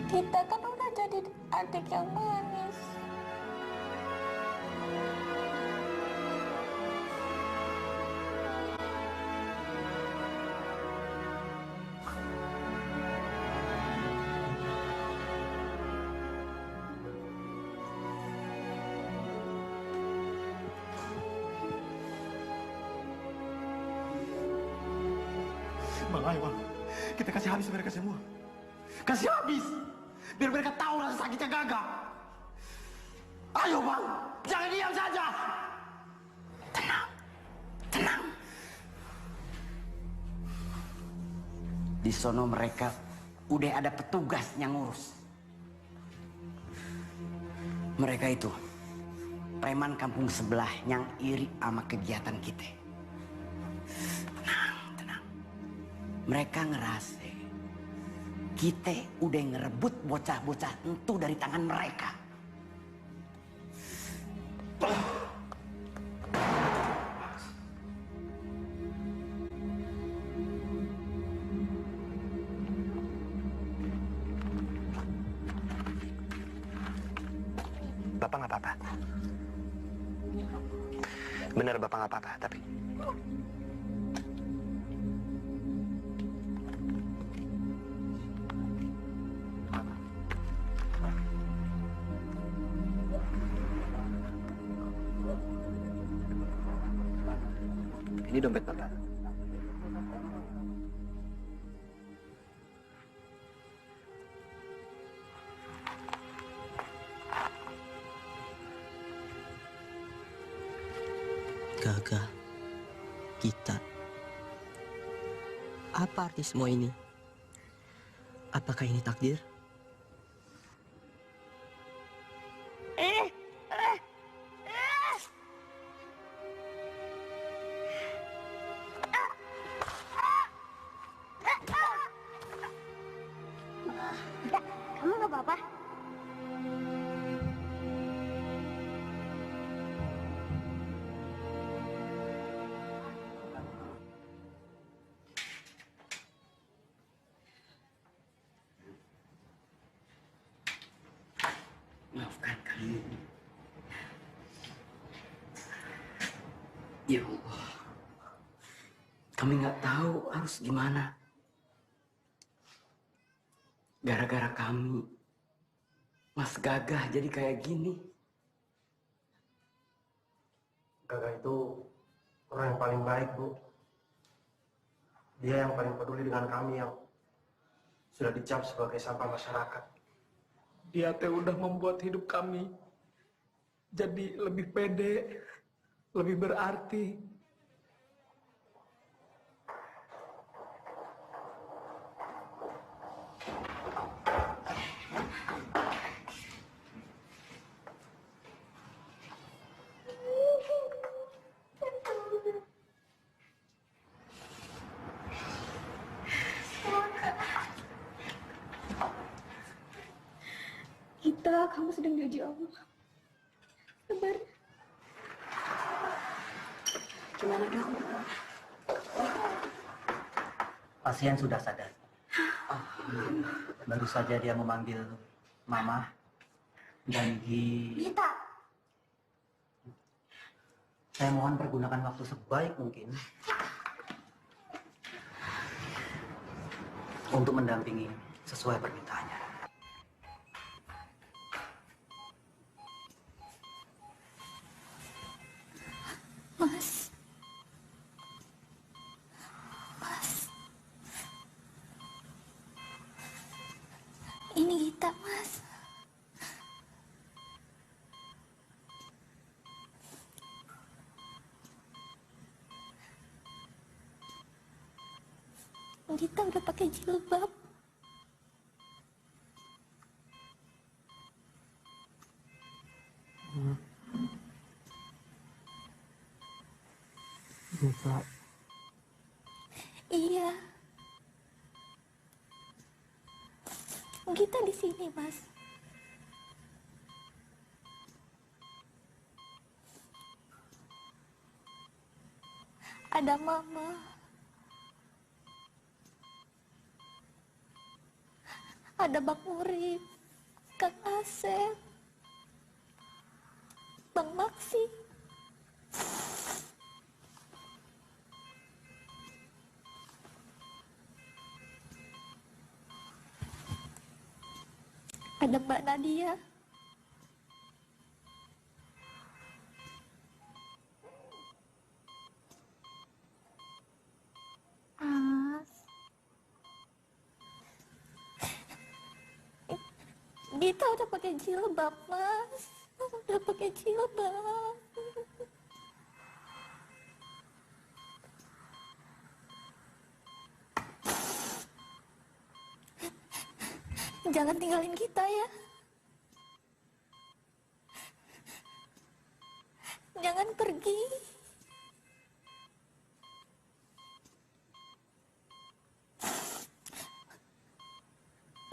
Kita kan udah jadi adik yang manis. Bang, ayo bang. Kita kasih habis mereka semua. Kasih habis. Biar mereka tahu rasa sakitnya Gaga. Ayo bang. Jangan diam saja. Tenang. Di sono mereka udah ada petugas yang ngurus. Mereka itu preman kampung sebelah yang iri sama kegiatan kita. Tenang. Mereka ngerasa kita udah ngerebut bocah-bocah entu dari tangan mereka. Bapak nggak apa-apa. Bener Bapak nggak apa-apa, tapi... Ini dompet Bapak. Gaga, kita. Apa arti semua ini? Apakah ini takdir? Kamu nggak apa-apa? Maafkan kami. Ya Allah, kami nggak tahu harus gimana. Gara-gara kami, Mas Gagah jadi kayak gini. Gagah itu orang yang paling baik, Bu. Dia yang paling peduli dengan kami yang sudah dicap sebagai sampah masyarakat. Dia teh udah membuat hidup kami jadi lebih pede, lebih berarti. Kita, kamu sedang diuji Allah. Sabar. Gimana dok? Pasien sudah sadar. Baru saja dia memanggil Mama dan Gita. Saya mohon pergunakan waktu sebaik mungkin untuk mendampingi sesuai permintaannya. Mas. Mas. Ini Gita, Mas. Gita udah pakai jilbab. Gita. Iya. Gita di sini, Mas. Ada Mama. Ada Bang Murid, Kang Asep, Bang Maksi. Ada Mbak Nadia. Mas. Gita udah pakai jilbab, Mas. Udah pakai jilbab. Jangan tinggalin kita ya. Jangan pergi.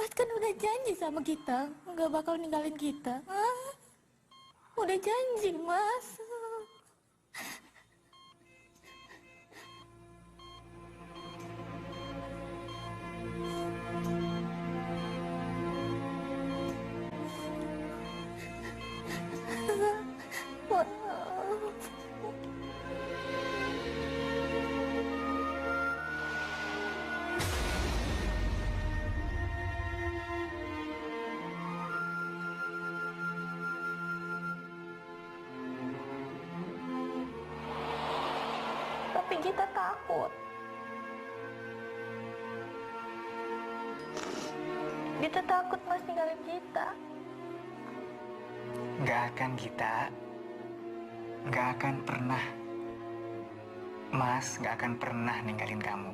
Mas kan udah janji sama kita, nggak bakal ninggalin kita. Hah? Udah janji, Mas. Tapi kita takut. Kita takut Mas tinggalin kita. Nggak akan, Gita. Nggak akan pernah. Mas gak akan pernah ninggalin kamu.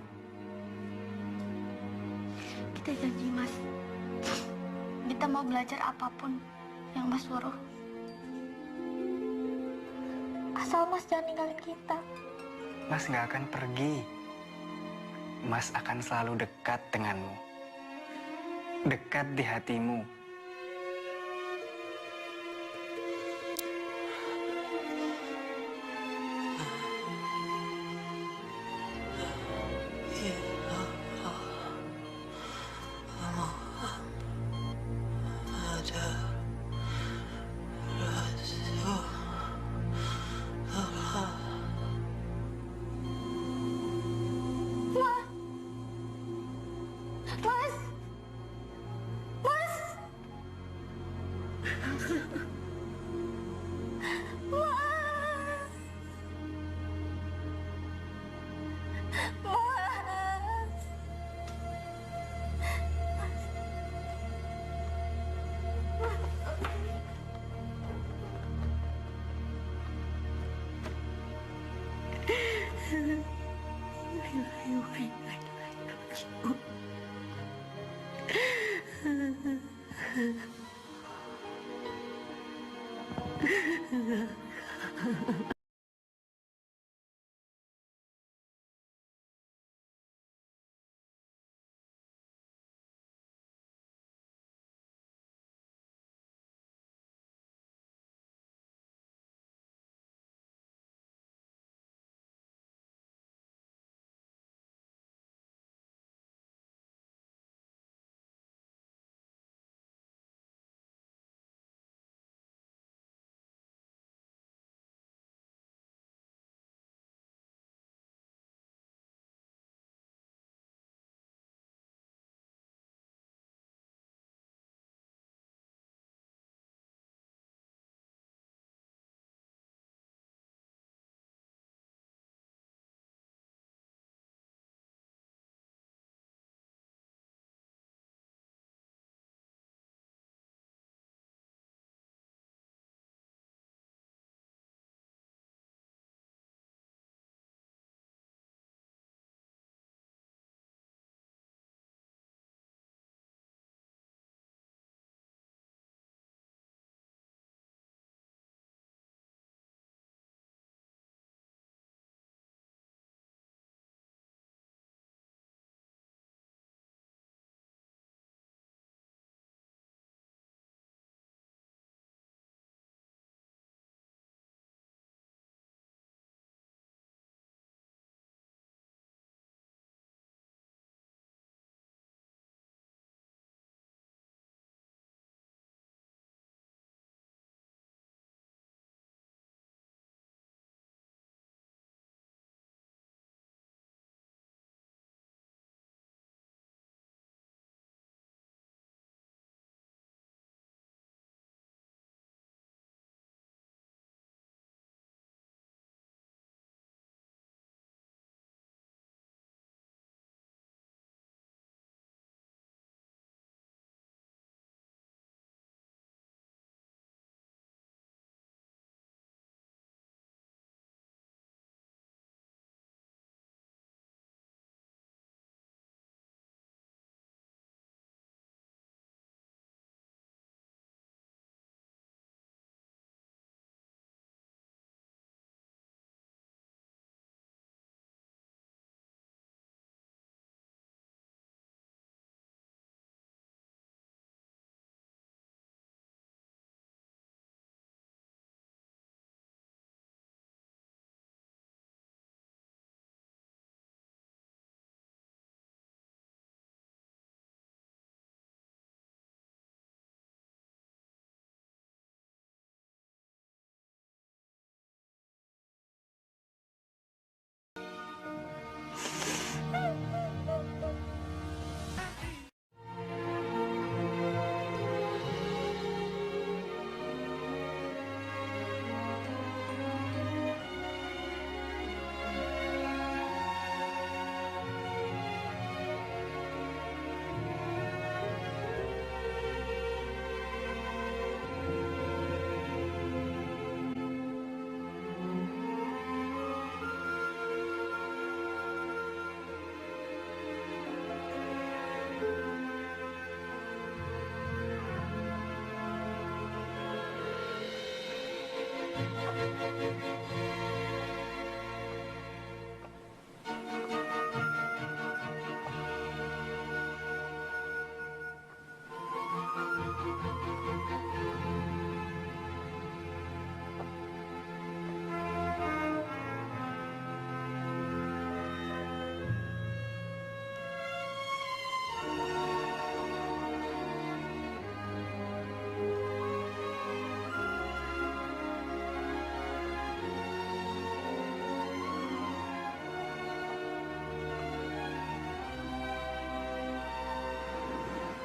Kita janji, Mas. Kita mau belajar apapun yang Mas suruh. Asal Mas jangan ninggalin kita. Mas gak akan pergi. Mas akan selalu dekat denganmu. Dekat di hatimu.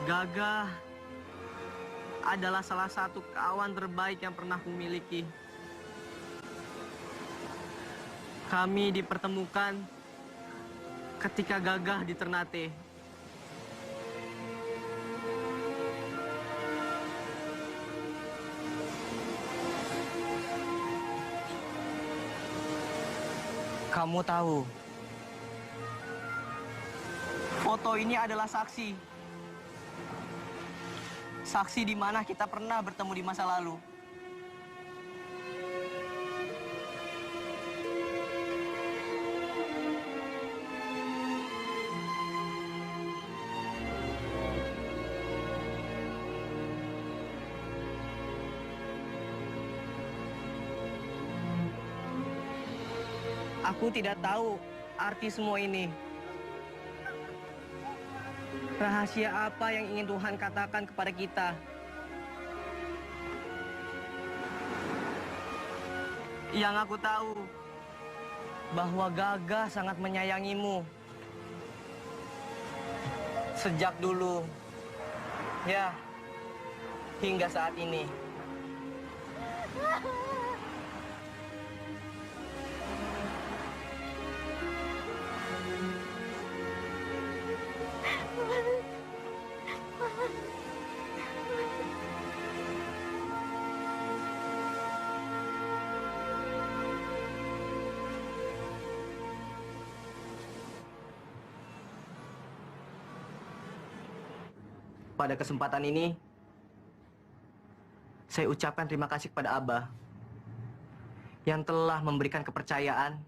Gagah adalah salah satu kawan terbaik yang pernah kumiliki. Kami dipertemukan ketika Gagah di Ternate. Kamu tahu, foto ini adalah saksi. Saksi di mana kita pernah bertemu di masa lalu. Aku tidak tahu arti semua ini. Rahasia apa yang ingin Tuhan katakan kepada kita? Yang aku tahu, bahwa Gagah sangat menyayangimu. Sejak dulu, ya, hingga saat ini. Pada kesempatan ini, saya ucapkan terima kasih kepada Abah yang telah memberikan kepercayaan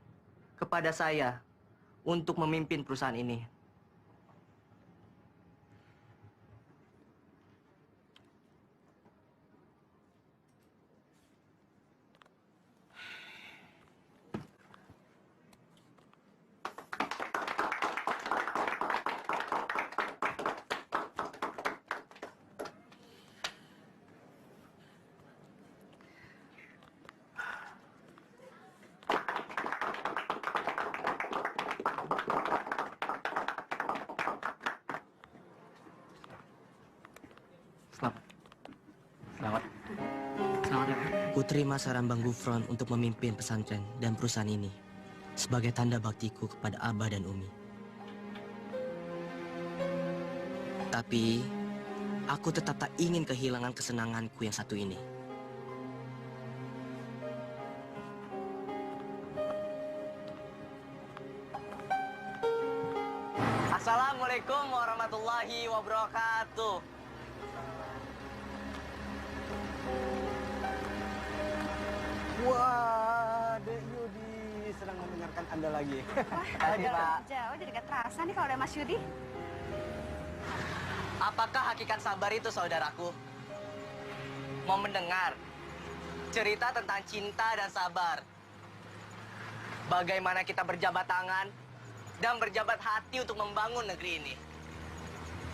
kepada saya untuk memimpin perusahaan ini. Ku terima saran Bang Gufron untuk memimpin pesantren dan perusahaan ini sebagai tanda baktiku kepada Abah dan Umi. Tapi, aku tetap tak ingin kehilangan kesenanganku yang satu ini. Assalamualaikum warahmatullahi wabarakatuh. Wah, Dek Yudi, senang mendengarkan Anda lagi. Kasih, Pak. Jauh jadi gak terasa nih kalau ada Mas Yudi. Apakah hakikat sabar itu, saudaraku? Mau mendengar cerita tentang cinta dan sabar? Bagaimana kita berjabat tangan dan berjabat hati untuk membangun negeri ini?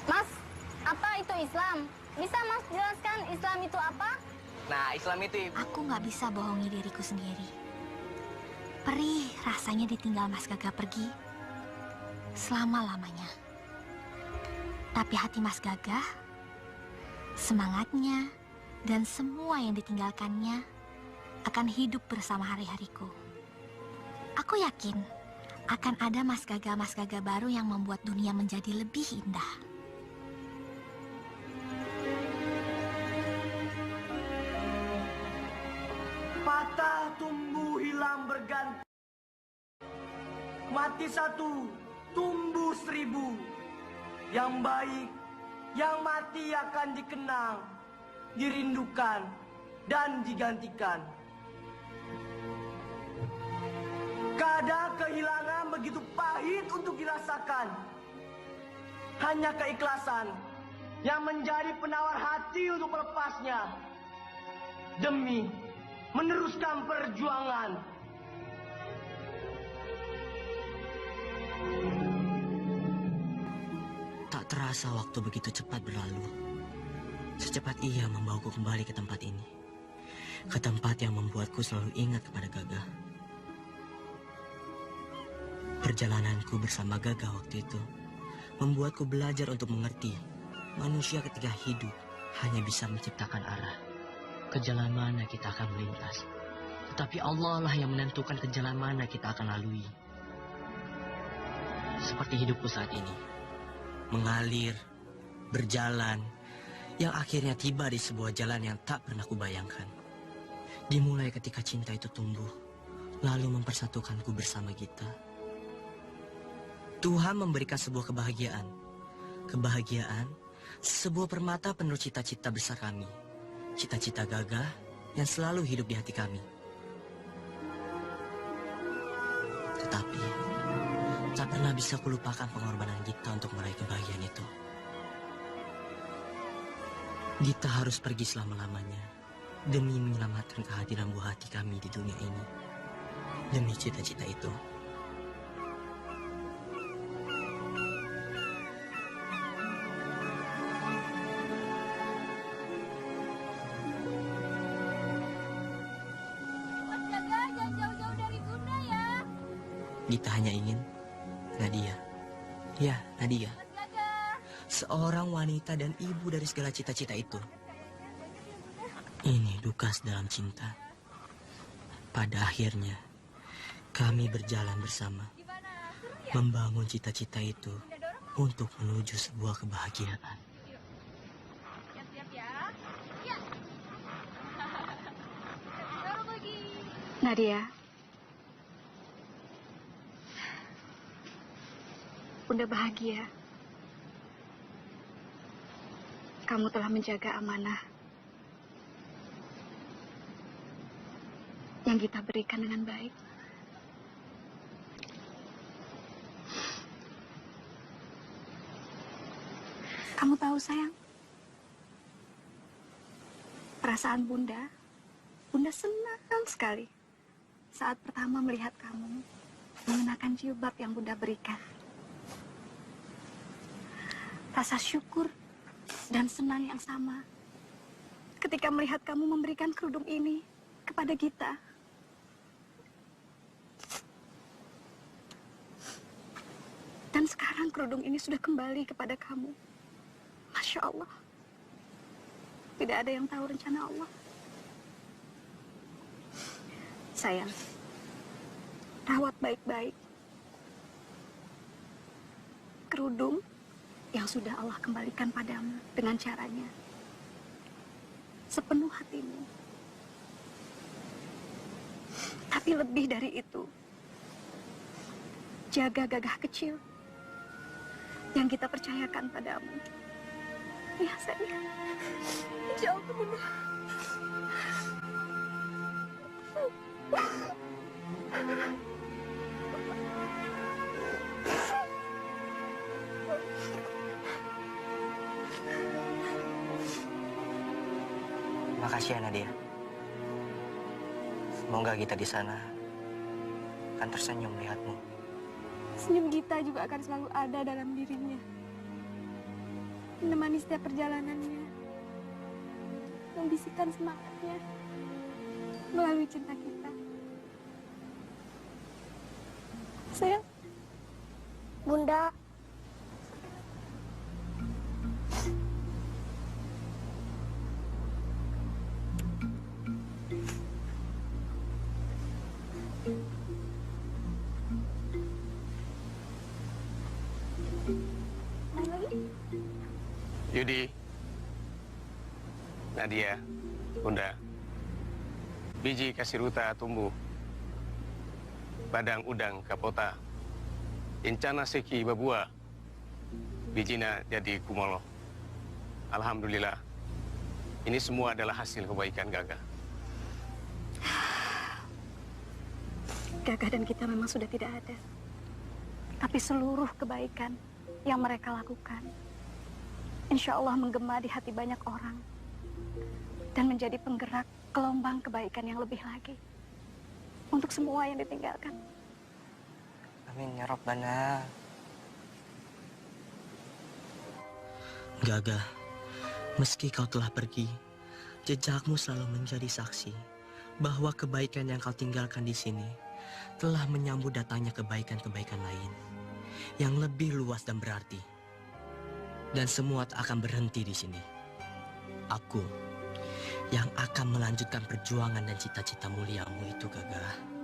Mas, apa itu Islam? Bisa Mas jelaskan Islam itu apa? Nah, Islam itu, Ibu. Aku nggak bisa bohongi diriku sendiri. Perih rasanya ditinggal Mas Gagah pergi selama-lamanya. Tapi hati Mas Gagah, semangatnya, dan semua yang ditinggalkannya akan hidup bersama hari-hariku. Aku yakin akan ada Mas Gagah baru yang membuat dunia menjadi lebih indah. Patah tumbuh hilang berganti. Mati satu, tumbuh 1000. Yang baik, yang mati akan dikenang, dirindukan, dan digantikan. Kadang kehilangan begitu pahit untuk dirasakan. Hanya keikhlasan yang menjadi penawar hati untuk melepasnya. Demi meneruskan perjuangan. Tak terasa waktu begitu cepat berlalu. Secepat ia membawaku kembali ke tempat ini. Ke tempat yang membuatku selalu ingat kepada Gagah. Perjalananku bersama Gagah waktu itu membuatku belajar untuk mengerti manusia ketika hidup hanya bisa menciptakan arah. Ke jalan mana kita akan melintas. Tetapi Allah lah yang menentukan ke jalan mana kita akan lalui. Seperti hidupku saat ini. Mengalir, berjalan, yang akhirnya tiba di sebuah jalan yang tak pernah kubayangkan. Dimulai ketika cinta itu tumbuh, lalu mempersatukanku bersama Gita. Tuhan memberikan sebuah kebahagiaan. Kebahagiaan, sebuah permata penuh cita-cita besar kami. Cita-cita gagah yang selalu hidup di hati kami. Tetapi, tak pernah bisa kulupakan pengorbanan Gita untuk meraih kebahagiaan itu. Gita harus pergi selama-lamanya demi menyelamatkan kehadiran buah hati kami di dunia ini. Demi cita-cita itu. Mas Gagah, jangan jauh-jauh dari Bunda ya. Gita hanya ingin Nadia. Ya, Nadia. Seorang wanita dan ibu dari segala cita-cita itu. Ini duka dalam cinta. Pada akhirnya, kami berjalan bersama. Membangun cita-cita itu untuk menuju sebuah kebahagiaan. Siap-siap ya. Ya. Dorong lagi. Nadia. Bunda bahagia. Kamu telah menjaga amanah yang kita berikan dengan baik. Kamu tahu sayang, perasaan Bunda senang sekali saat pertama melihat kamu mengenakan jilbab yang Bunda berikan. Rasa syukur dan senang yang sama ketika melihat kamu memberikan kerudung ini kepada Gita. Dan sekarang kerudung ini sudah kembali kepada kamu. Masya Allah. Tidak ada yang tahu rencana Allah. Sayang, rawat baik-baik kerudung yang sudah Allah kembalikan padamu dengan caranya. Sepenuh hatimu. Tapi lebih dari itu, jaga gagah kecil yang kita percayakan padamu. Ya sayang. Insya Allah Bunda. Makasih ya Nadia. Semoga kita di sana akan tersenyum melihatmu. Senyum Gita juga akan selalu ada dalam dirinya. Menemani setiap perjalanannya. Membisikkan semangatnya melalui cinta kita. Sayang. Bunda. Yudi, Nadia, Bunda, biji kasiruta tumbuh, badang udang kapota, incana seki babua, bijina jadi kumolo. Alhamdulillah, ini semua adalah hasil kebaikan Gagah. Gagah dan kita memang sudah tidak ada. Tapi seluruh kebaikan yang mereka lakukan, insya Allah menggema di hati banyak orang dan menjadi penggerak gelombang kebaikan yang lebih lagi untuk semua yang ditinggalkan. Amin ya Rabbana. Gagah, meski kau telah pergi, jejakmu selalu menjadi saksi bahwa kebaikan yang kau tinggalkan di sini telah menyambut datangnya kebaikan-kebaikan lain yang lebih luas dan berarti. Dan semua tak akan berhenti di sini. Aku yang akan melanjutkan perjuangan dan cita-cita muliamu itu, Gagah.